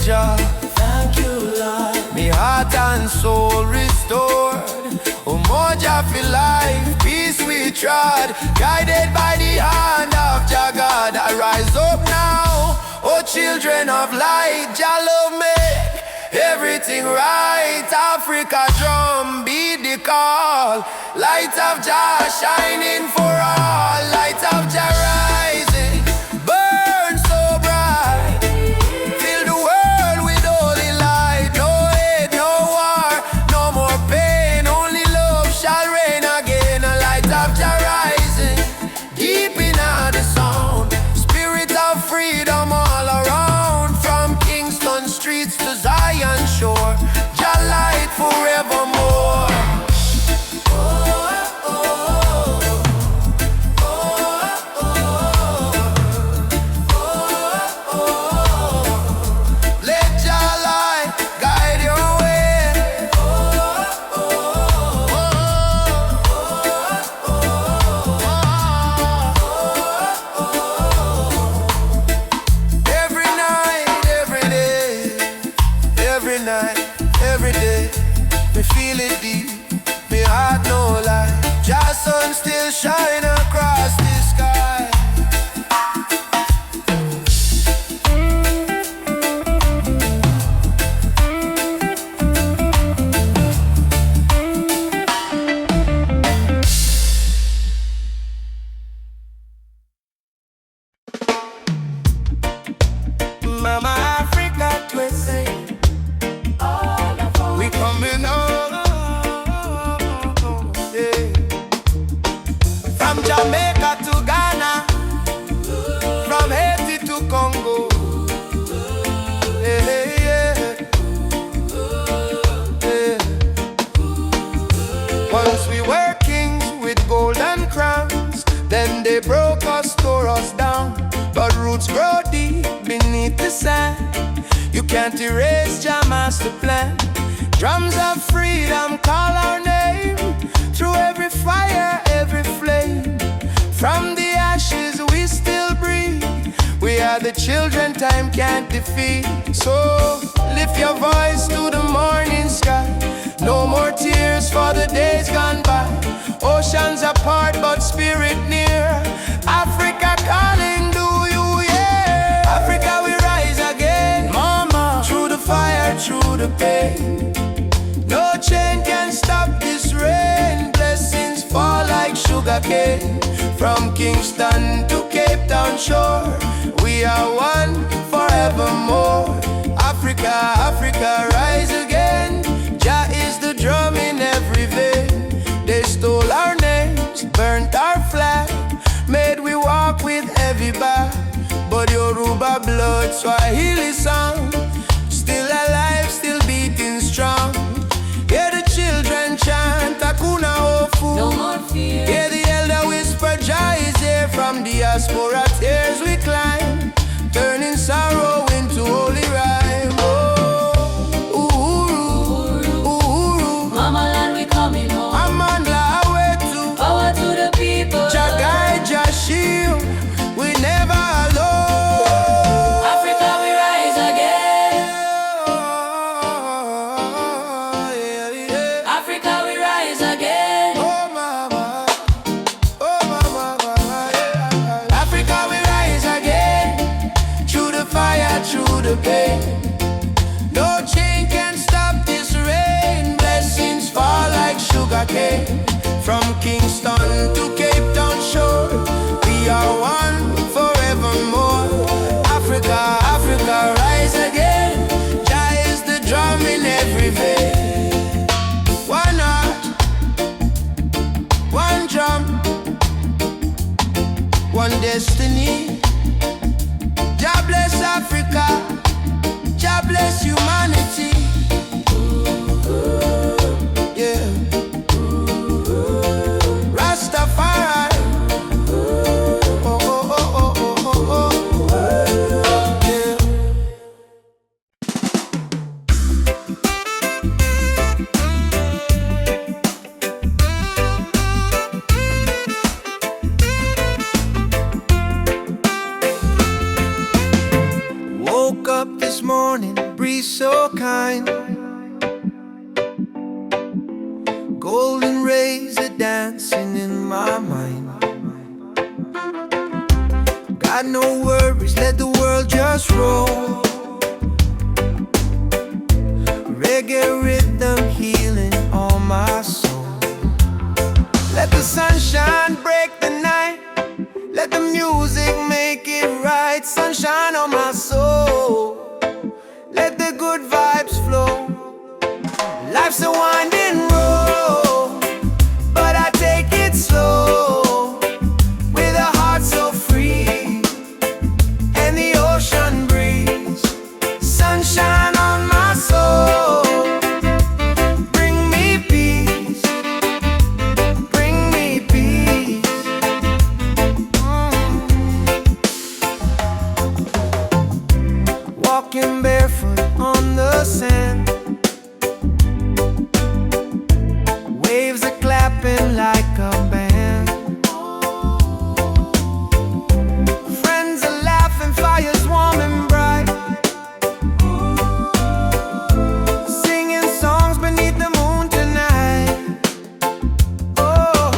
Thank you, Lord. Me heart and soul restored. Umoja for life, peace we trod. Guided by the hand of Jah God. I rise up now, oh children of light. Jah love make everything right. Africa drum beat the call. Light of Jah shining for all. Light of Jah rising, burn so bright. Fill the world with holy light. No hate, no war, no more pain. Only love shall reign again. A light of Jah rising, deep in the sound. Spirit of freedom all around. From Kingston streets to Zion shore, Jah light forevermore. Every day, me feel it deep, me heart no lie. Jah sun still shine across the sky. Mama Africa twisting, we coming home, yeah. From Jamaica to Ghana, from Haiti to Congo, yeah, yeah, yeah. Once we were kings with golden crowns, then they broke us, tore us down. But roots grow deep beneath the sand. You can't erase Jah master plan. Drums of freedom call our name. Through every fire, every flame. From the ashes we still breathe. We are the children time can't defeat. So lift your voice to the morning sky. No more tears for the days gone by. Oceans apart but spirit near. Africa calling, do you hear? Africa we rise again, mama. Through the fire, through the pain. No chain can stop this rain. Blessings fall like sugar cane. From Kingston to Cape Town shore, We are one forevermore. Africa, Africa, rise again. Jah is the drum in every vein. They stole our names, burnt our flag, made we walk with heavy back. But Yoruba blood, Swahili song, still alive, still beating strong. Hear the children chant, Hakuna Hofu. No more fear. Hear the elder whisper, Jah is here. From diaspora tears we climb, turning sorrow into holy rhyme. Oh, Uhuru, Uhuru, Mama land, we coming home. Amandla Awetu, Power to the people. Jah guide, Jah shield, we never alone. Africa, we rise again. Africa, we rise again. Oh mama, oh mama, yeah. Africa we rise again, through the fire, through the pain. No chain can stop this rain. Blessings fall like sugar cane. From Kingston to Cape Town shore, we are one forevermore. Africa, Africa, rise again. Jah is the drum in every vein. One heart, one drum, one destiny. Jah bless Africa, Jah bless humanity. Yeah. Rastafari. Oh, oh, oh, oh, oh, oh, yeah. Woke up this morning, breeze so kind. Golden rays are dancing in my mind. Got no worries, let the world just roll. Reggae rhythm healing all my soul. Let the sunshine break the night. Let the music make it right. Sunshine on my soul. Let the good vibes flow. Life's a winding road, but I take it slow. With a heart so free and the ocean breeze. Sunshine on my soul. Bring me peace. Bring me peace. Walking barefoot on the sand. Waves are clapping like a band. Friends are laughing, fires warm and bright. Singing songs beneath the moon tonight. Oh,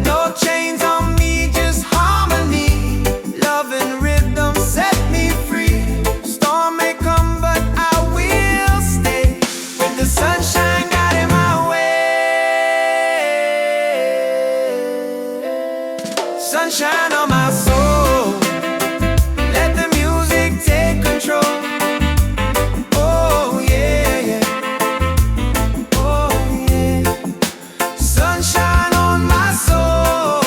no chains on me, just harmony. Love and rhythm set me free. Storm may come, but I will stay. With the sunshine guiding my way. Sunshine on my soul. Let the music take control. Oh yeah, yeah. Oh yeah. Sunshine on my soul.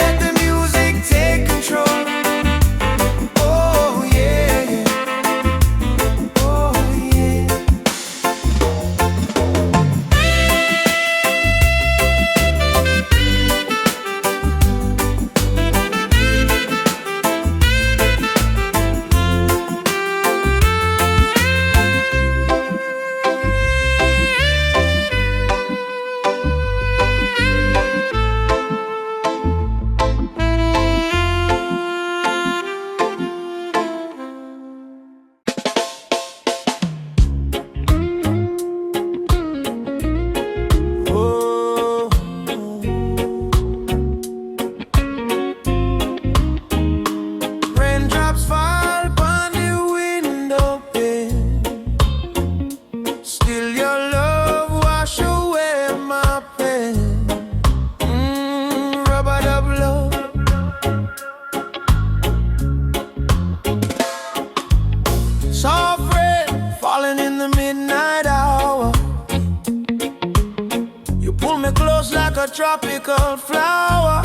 Let the music take control. Oh yeah, yeah. Oh yeah. tropical flower.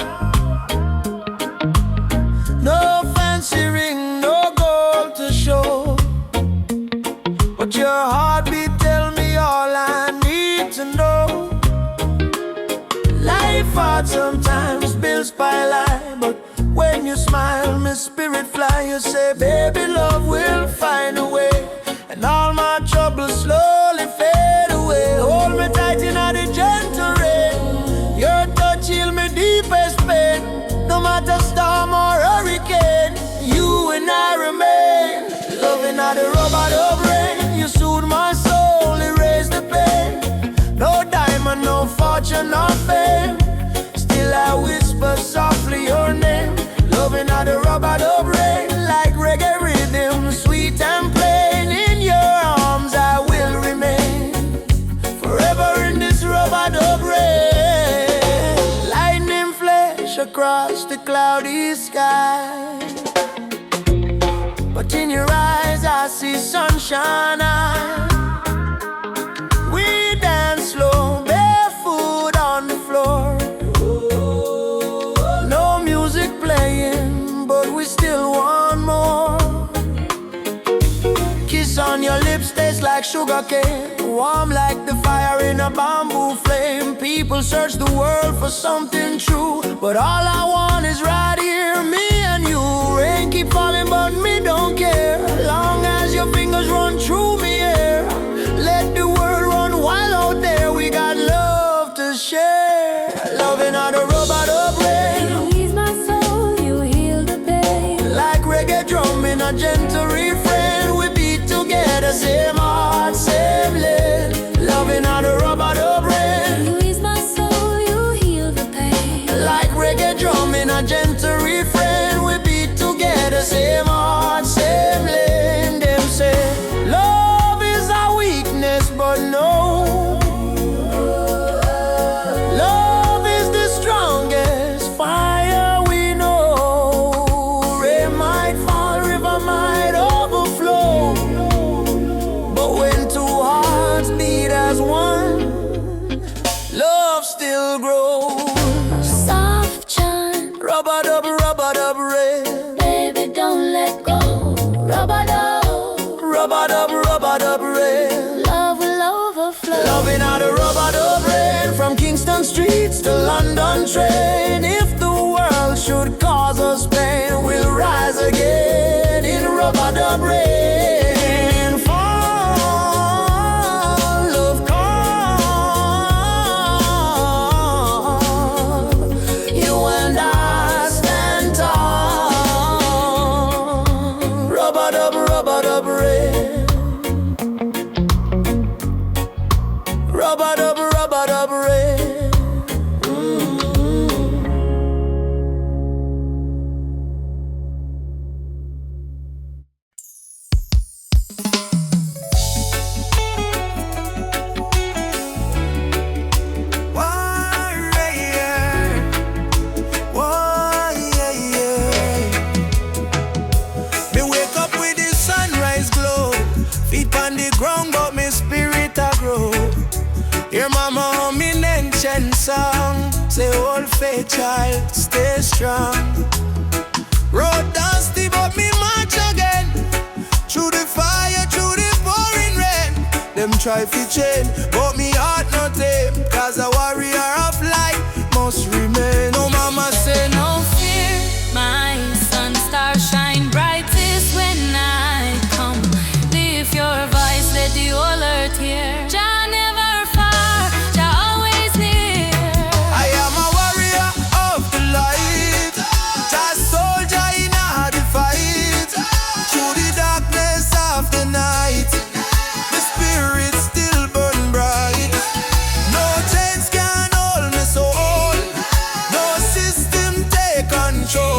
No fancy ring, no gold to show, but your heartbeat tell me all I need to know. Life hard sometimes, bills pile high, but when you smile, my spirit fly. You say, baby, love will find a way, and all my troubles slowly fade away. Hold me tight in the gentle rain. Your touch heal me deepest pain. No matter storm or hurricane, you and I remain. Loving at the rubber of rain. You soothe my soul, erase the pain. No diamond, no fortune, no fame, still I whisper softly your name. Loving at the rubber of rain, like reggae rhythm, sweet and plain. In your arms I will remain, forever in this rubber of rain. Lightning flash across the cloudy sky, but in your eyes I see sunshine. We dance slow, barefoot on the floor. No music playing, but we still want more. Kiss on your lips tastes like sugar cane, warm like the fire in a bamboo flame. People search the world for something true, but all I want is right here, me and you. Rain keep falling, but me don't care, long as your fingers run through me here. Let the world run wild out there, we got love to share. Loving on the robot of rain. You ease my soul, you heal the pain. Like reggae drum in a gentle refrain, we beat together, same heart, same lane. Loving on the robot of rain. You ease my soul, you heal the pain. Like reggae drum in a gentle refrain, we beat together, same heart, same lane. Them say love is a weakness, but no, love is the strongest fire we know. Rain might fall, river might overflow, but when two hearts beat as one, love still grows. Soft chant, Rub-a-dub, rain. baby, don't let go. Rub-a-dub, Rub-a-dub, rain. love will overflow. Loving how the rub-a-dub rain, from Kingston streets to London train. If the world should cause us pain, we'll rise again in rub-a-dub rain. Fall, love come, you and I stand tall. Rub-a-dub rain. Rub-a-dub rain. Me wake up with the sunrise glow, feet on the ground but me spirit a grow. Your mama humming ancient song, say old faith child, stay strong. Road dusty but me march again, through the fire, through the pouring rain. Them try to chain, but me heart not tame, cause a warrior of light must remain. Oh mama say no fear, my sun star shine brightest when I come. Lift your voice, let the whole earth hear. Jah never far, Jah always near. I am a warrior of the light, just soldier in a the fight. Through the darkness of the night, the spirit still burn bright. No chains can hold me soul, no system take control.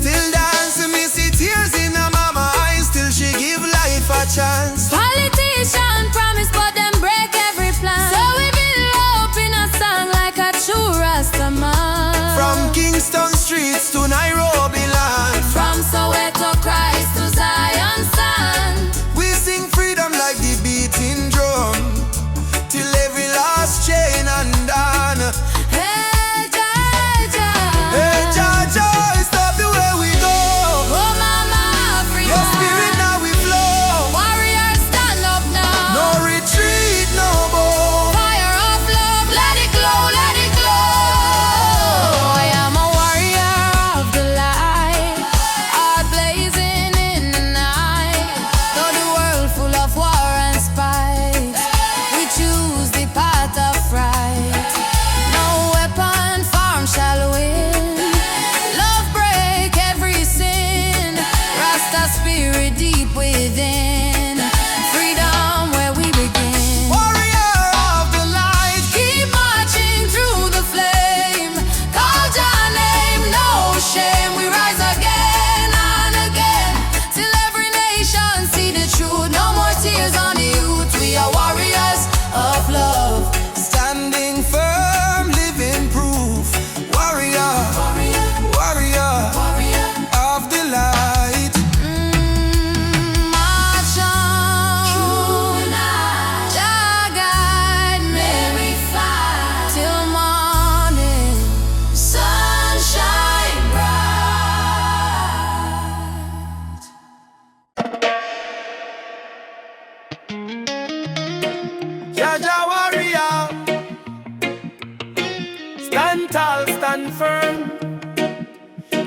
still dance. Me see tears in her mama eyes, still she give life a chance. Politician promise, but them break every plan. So we build hope in a song like a true Rasta man. From Kingston streets to Nairobi land, from Soweto Christ to Zion stand, we sing freedom like the beating drum, till every last chain undone. Hey Jah Jah, Hey Jah Jah, stop the way we go. oh Mama Africa, Your spirit now we flow. warriors stand up now. No retreat, no more. Fire of love, let it glow, let it glow. I am a warrior of the light, heart blazing in the night. Though the world full of war and spite, we choose the path of right. No weapon formed shall win. Love break every sin. Rasta spirit deep within. Freedom where we begin. Warrior of the light, Keep marching through the flame. Call your name, no shame. We rise again and again, till every nation see the truth. No more tears on the youth. We are warriors of love. standing firm, living proof. Warrior, warrior of the light. March on, Jah guide me till morning, sunshine bright. Jah Jah warrior, stand tall, stand firm.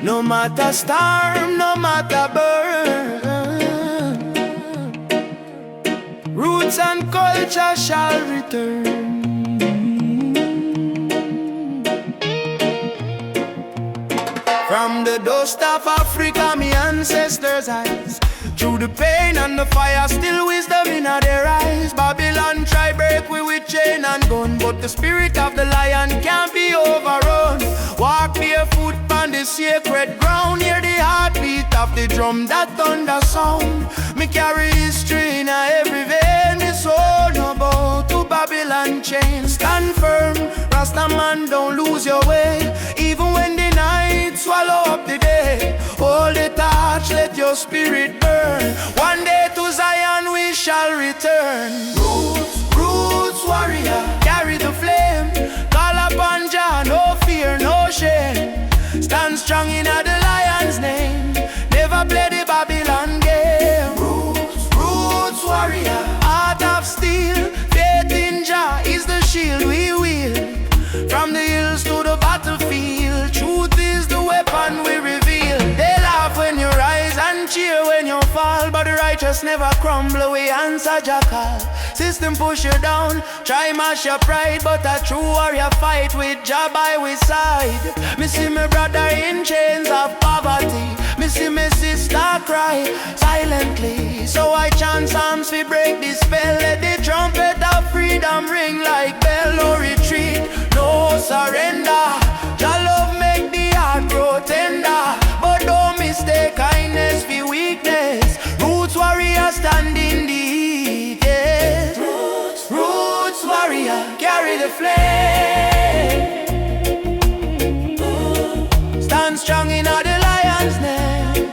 No matter storm, no matter burn, roots and culture shall return. From the dust of Africa, me ancestors' eyes, through the pain and the fire, still wisdom in their eyes. Babylon try break we with chain and gun, but the spirit of the lion can't be overrun. Walk barefoot on the sacred ground, hear the heartbeat of the drum, that thunder sound. Me carry history in every vein, me soul no bow to Babylon chain. Stand firm, Rasta man, don't lose your way, even when the night swallow up the day. Hold the torch, let your spirit burn. One day to Zion we shall return. Roots warrior, carry the flame. Call upon Jah, no fear, no shame. Stand strong in the lion's name, never play the Babylon game. Roots warrior, heart of steel. Faith in Jah is the shield we wield. From the hills to the battlefield, truth is the weapon we reveal. They laugh when you rise and cheer when you fall, but the righteous never crumble, we answer Jah call. System push you down, try mash your pride, but a true warrior fight with Jah by his side. Me see my brother in chains of poverty, me see my sister cry silently. So I chant psalms we break the spell, let the trumpet of freedom ring like bell. No retreat, no surrender. Jah love make the heart grow tender, but don't mistake kindness for weakness. Roots warrior stand in the heat, yeah. Roots warrior carry the flame. Stand strong in the lion's name.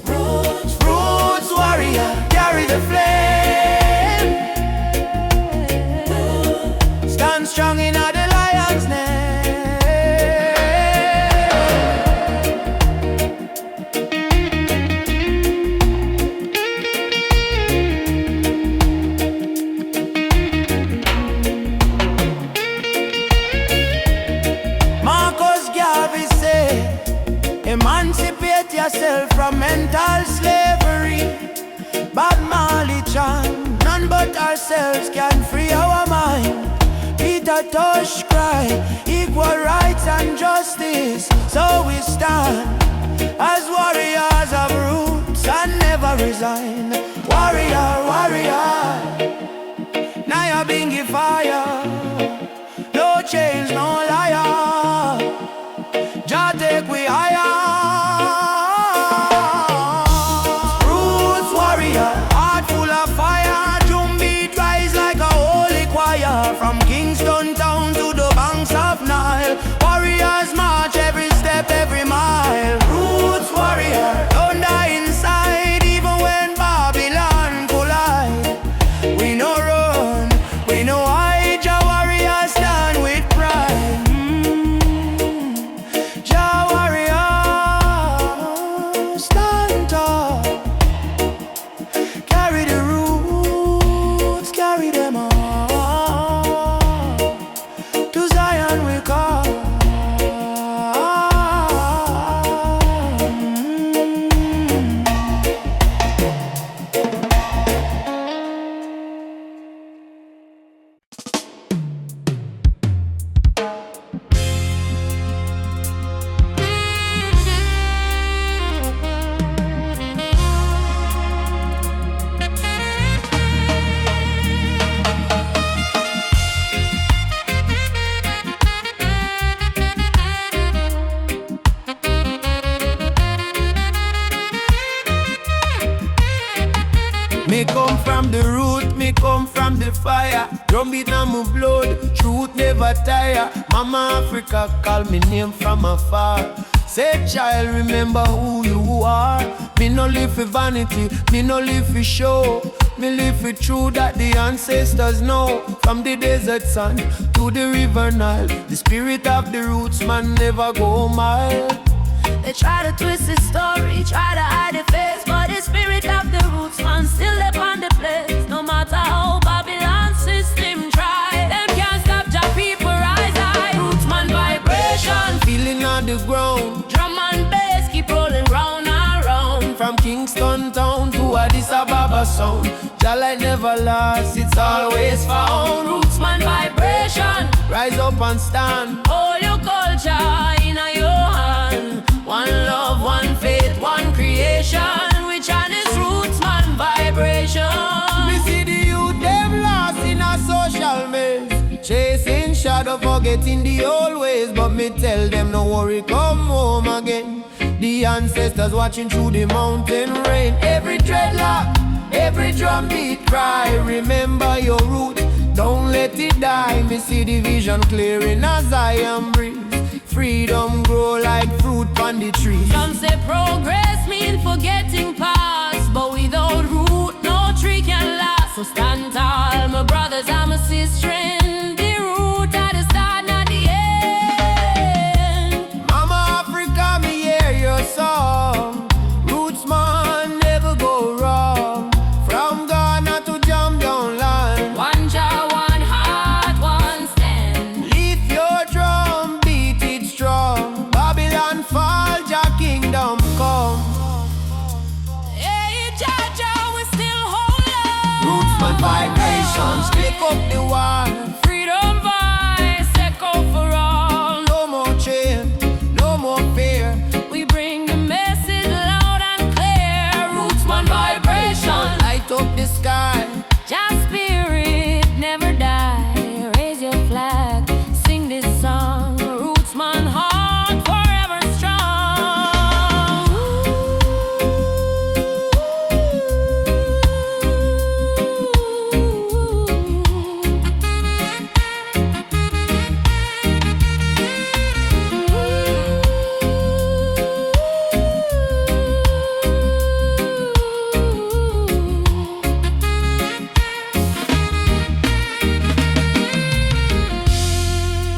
Roots warrior carry the flame. Stand strong in the lion's name. Emancipate yourself from mental slavery. Bob Marley chant, none but ourselves can free our mind. Peter Tosh cry, equal rights and justice. So we stand as warriors of roots and never resign. Warrior, warrior, now you're being fire. No change, no liar. Jah take we Me come from the root, me come from the fire. Drum beat on my blood, truth never tire. Mama Africa call me name from afar. Say child, remember who you are. Me no live for vanity, me no live for show. Me live for truth that the ancestors know. From the desert sun to the river Nile, the spirit of the roots man never go mild. They try to twist the story, try to hide the face, but the spirit of the roots man still live on the place. No matter how Babylon system try, them can't stop your people rise high. Roots man vibration, feeling on the ground. drum and bass keep rolling round and round. From Kingston town to Addis Ababa sound, Jah light never lost, it's always found. Roots man vibration, Rise up and stand. all your culture in your hand. One love, one faith, one creation. Which one is roots man vibration? Me see the youth them lost in a social maze, chasing shadow, forgetting the old ways. But me tell them no worry, come home again. The ancestors watching through the mountain rain. Every dreadlock, every drum beat cry, remember your root, don't let it die. Me see the vision clearing as I am breathe. Freedom grow like fruit on the tree. Some say progress mean forgetting past, but without root no tree can last. So stand tall, my brothers and my sisters. The root at the start, not the end. Mama Africa, me hear your song. Roots man never go wrong. From Ghana to Jam down land. One jaw, one heart, one stand. Lift your drum, beat it strong. Babylon fall, Jah kingdom come. Hey, Jaja, we still hold on. Roots man vibrations, click up the wall. Freedom voice, echo for all. No more chain, no more fear. We bring the message loud and clear. Roots man vibration. Light up the sky. Just spirit never die. Raise your flag, sing this song. Roots man heart forever strong.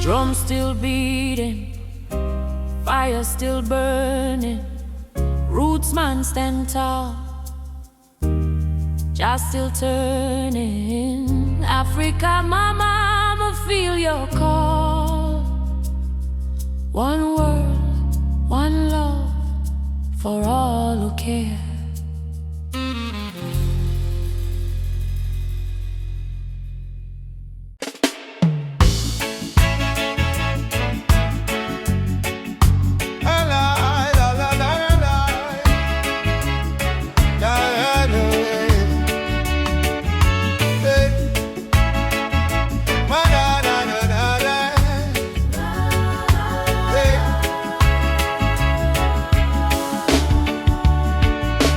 Drum still beating, fire still burning. Roots man stand tall, just still turning. Africa, mama, I'ma feel your call. One world, one love, for all who care.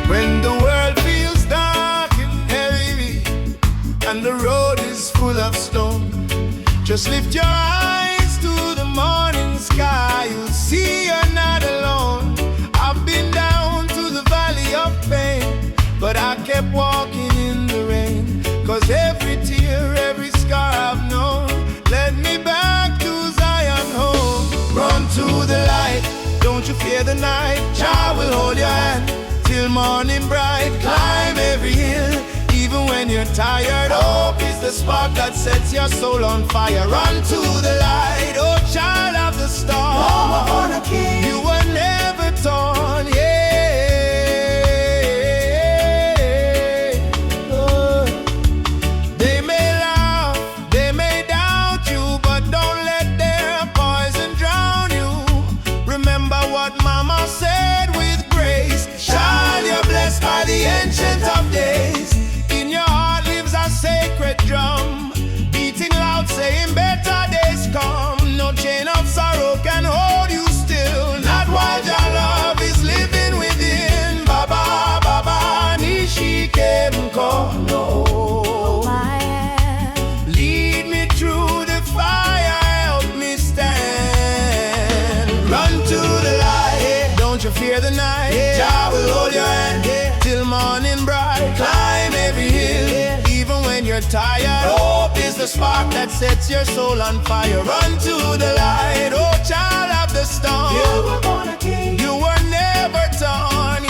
When the world feels dark and heavy and the road is full of stone, just lift your eyes to the morning sky. You'll see you're not alone. I've been down to the valley of pain, but I kept walking in the rain. 'Cause every tear, every scar I've known led me back to Zion home. Run to the light, don't you fear the night. Jah will hold your hand till morning bright. Climb every hill, even when you're tired. Hope is the spark that sets your soul on fire. Run to the light, oh child of the storm. Mama on a king, you were never torn, yeah. Oh. They may laugh, they may doubt you, but don't let their poison drown you. Remember what mama said with grace. Child, you're blessed by the ancient of days. In your heart lives a sacred drum, beating loud, saying better days come. No chain of sorrow can hold you still, not while your love is living. the night. Jah will hold your hand till morning bright. Climb every hill, even when you're tired. Hope is the spark that sets your soul on fire. Run to the light, oh child of the storm. You were born a king, you were never torn,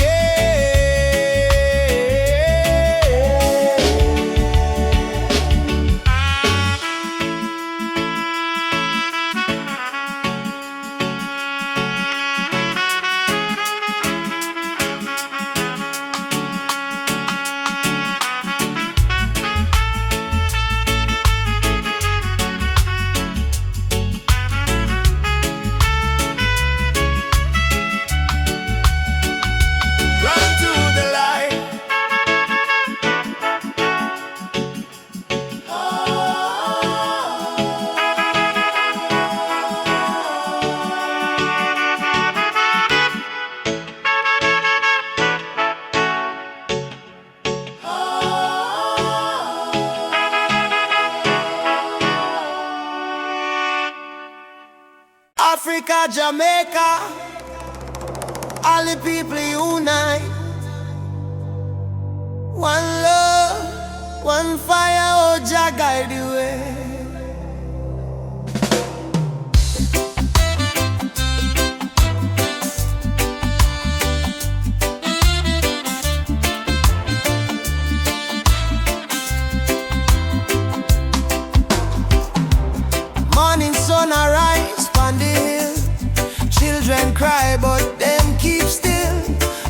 Africa, Jamaica, all the people unite. One love, one fire, oh Jah guide the way. Morning sun arise on the hill. Children cry but them keep still.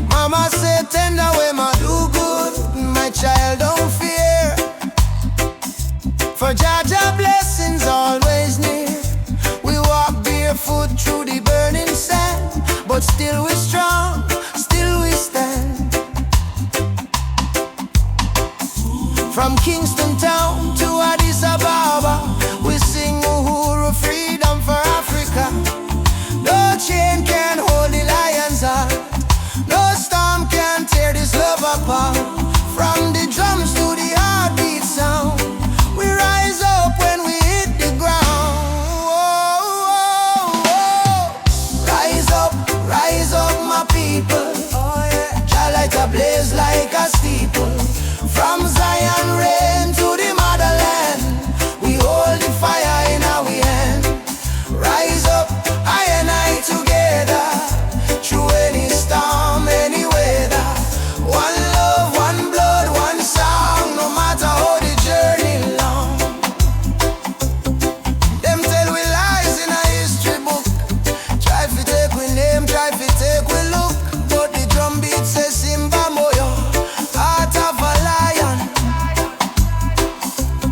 Mama say tender when I do good. My child don't fear, for Jah Jah blessings always near. We walk barefoot through the burning sand, but still we strong, still we stand. From Kingston town to Addis Ababa, we sing Uhuru, freedom for Africa. No chain can hold the lion's heart, no storm can tear this love apart. From the drums to the heartbeat sound, we rise up when we hit the ground. Rise up my people. Jah light a blaze like a steeple. From Zion rain to the motherland, we hold the fire in our hand. Rise up, I and I together, through any storm, any weather. One love, one blood, one song, no matter how the journey long. Them tell we lies in a history book. Try to take we name, try to take we look, but the drum beat says Simba Moyo, heart of a lion.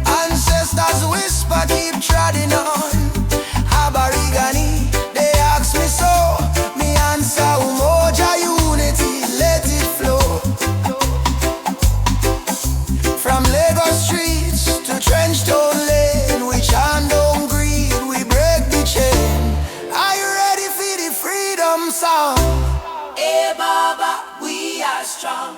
Ancestors whisper, keep treading on. Aborigine, they ask me so. Me answer, Umoja unity, let it flow. From Lagos streets to Trenchtown Lane, we chant down greed, we break the chain. Are you ready for the freedom song? Hey Baba, we are strong.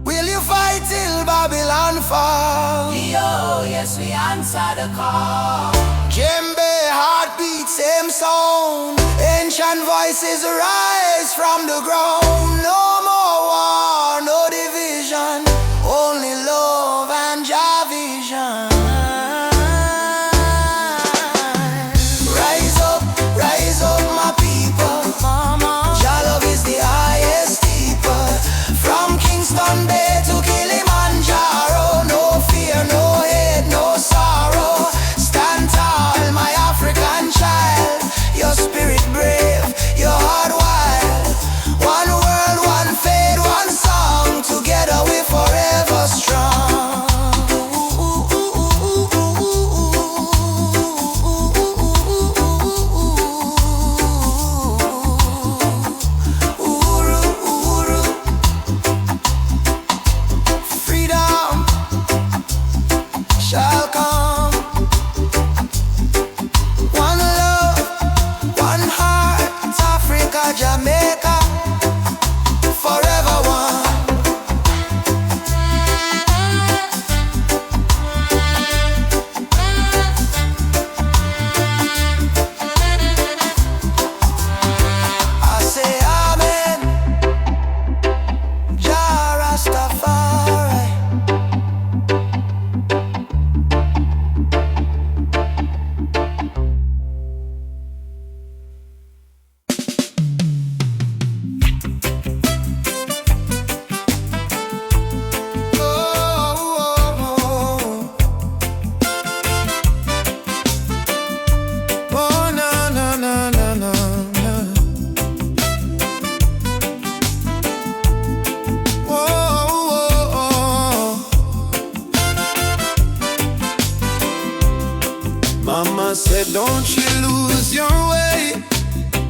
Will you fight till Babylon fall? Yo, yes, we answer the call. Djembe, heartbeat, same sound. Ancient voices rise from the ground. No more war, no division, only love and Jah vision. Rise up my people. Jah love is the highest steeple. From Kingston Bay to Kilimanjaro, no fear, no hate, no sorrow. Stand tall, my African child. Your spirit brave, your heart wild. One world,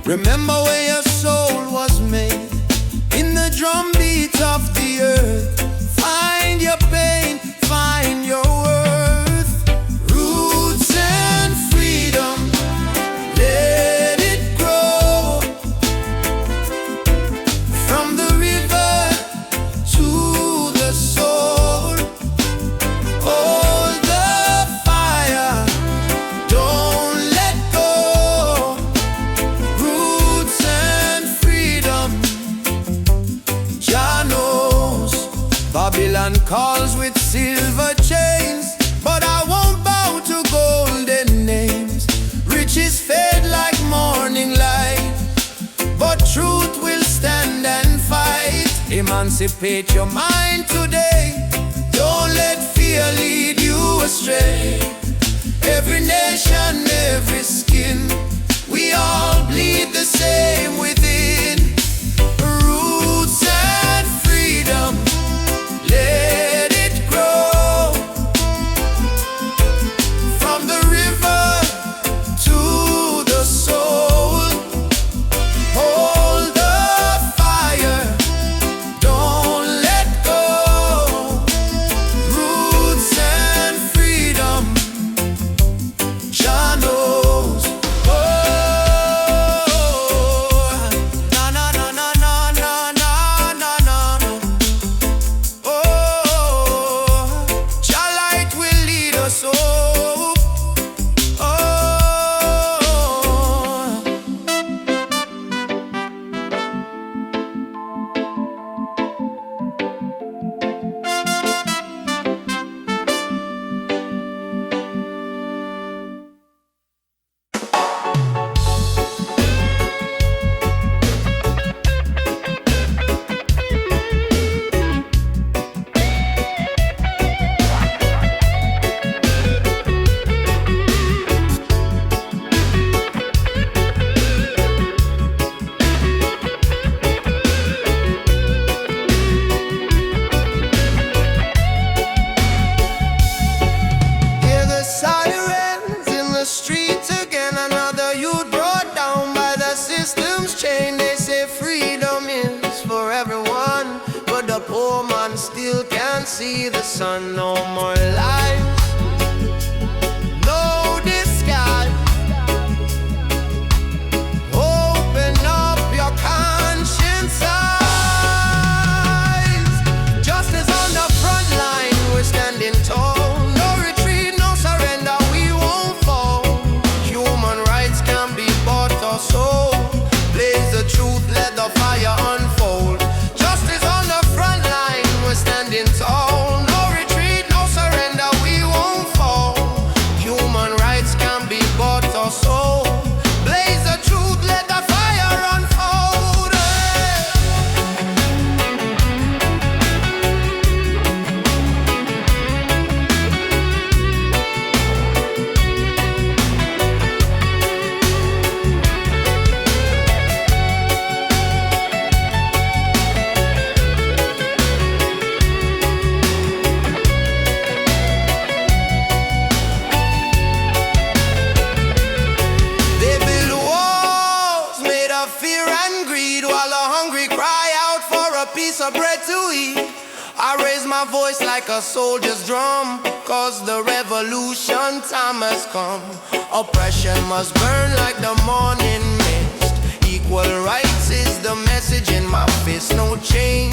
Remember where your soul was made, in the drum beat of the earth. Find your pain, find your worth. Roots and freedom, let it grow. From the river to the soul, hold the fire, don't let go. Roots and freedom, Jah knows. Babylon calls with silver chains, but I won't bow to golden names. Riches fade like morning light, but truth will stand and fight. Emancipate your mind today, don't let fear lead you astray. Every nation, every skin, we all bleed the same within. Roots and freedom, let it grow. From the river to the soul, hold the fire, don't let go. Roots and freedom, Jah knows. Oh, na na na na na na na na na. Oh, Jah light will lead us home. Oh. Hear the sirens in the streets again. Another youth brought down by the system's chain. They say freedom is for everyone, but the poor man still can't see the sun. No more lies, no disguise. Open up your conscience eyes. Justice on the front line, we're standing tall. No retreat, no surrender, we won't fall. Human rights can be bought or sold. Blaze the truth, let the fire unfold. Justice on the front line, we're standing tall. No retreat, no surrender, we won't fall. Human rights can be bought or sold. Blaze the truth, let the fire unfold. They build walls made of fear and greed, while the hungry cry out for a piece of bread to eat. I raise my voice like a soldier's drum, cause the revolution time has come. Oppression must burn like the morning mist. Equal rights is the message in my fist. No change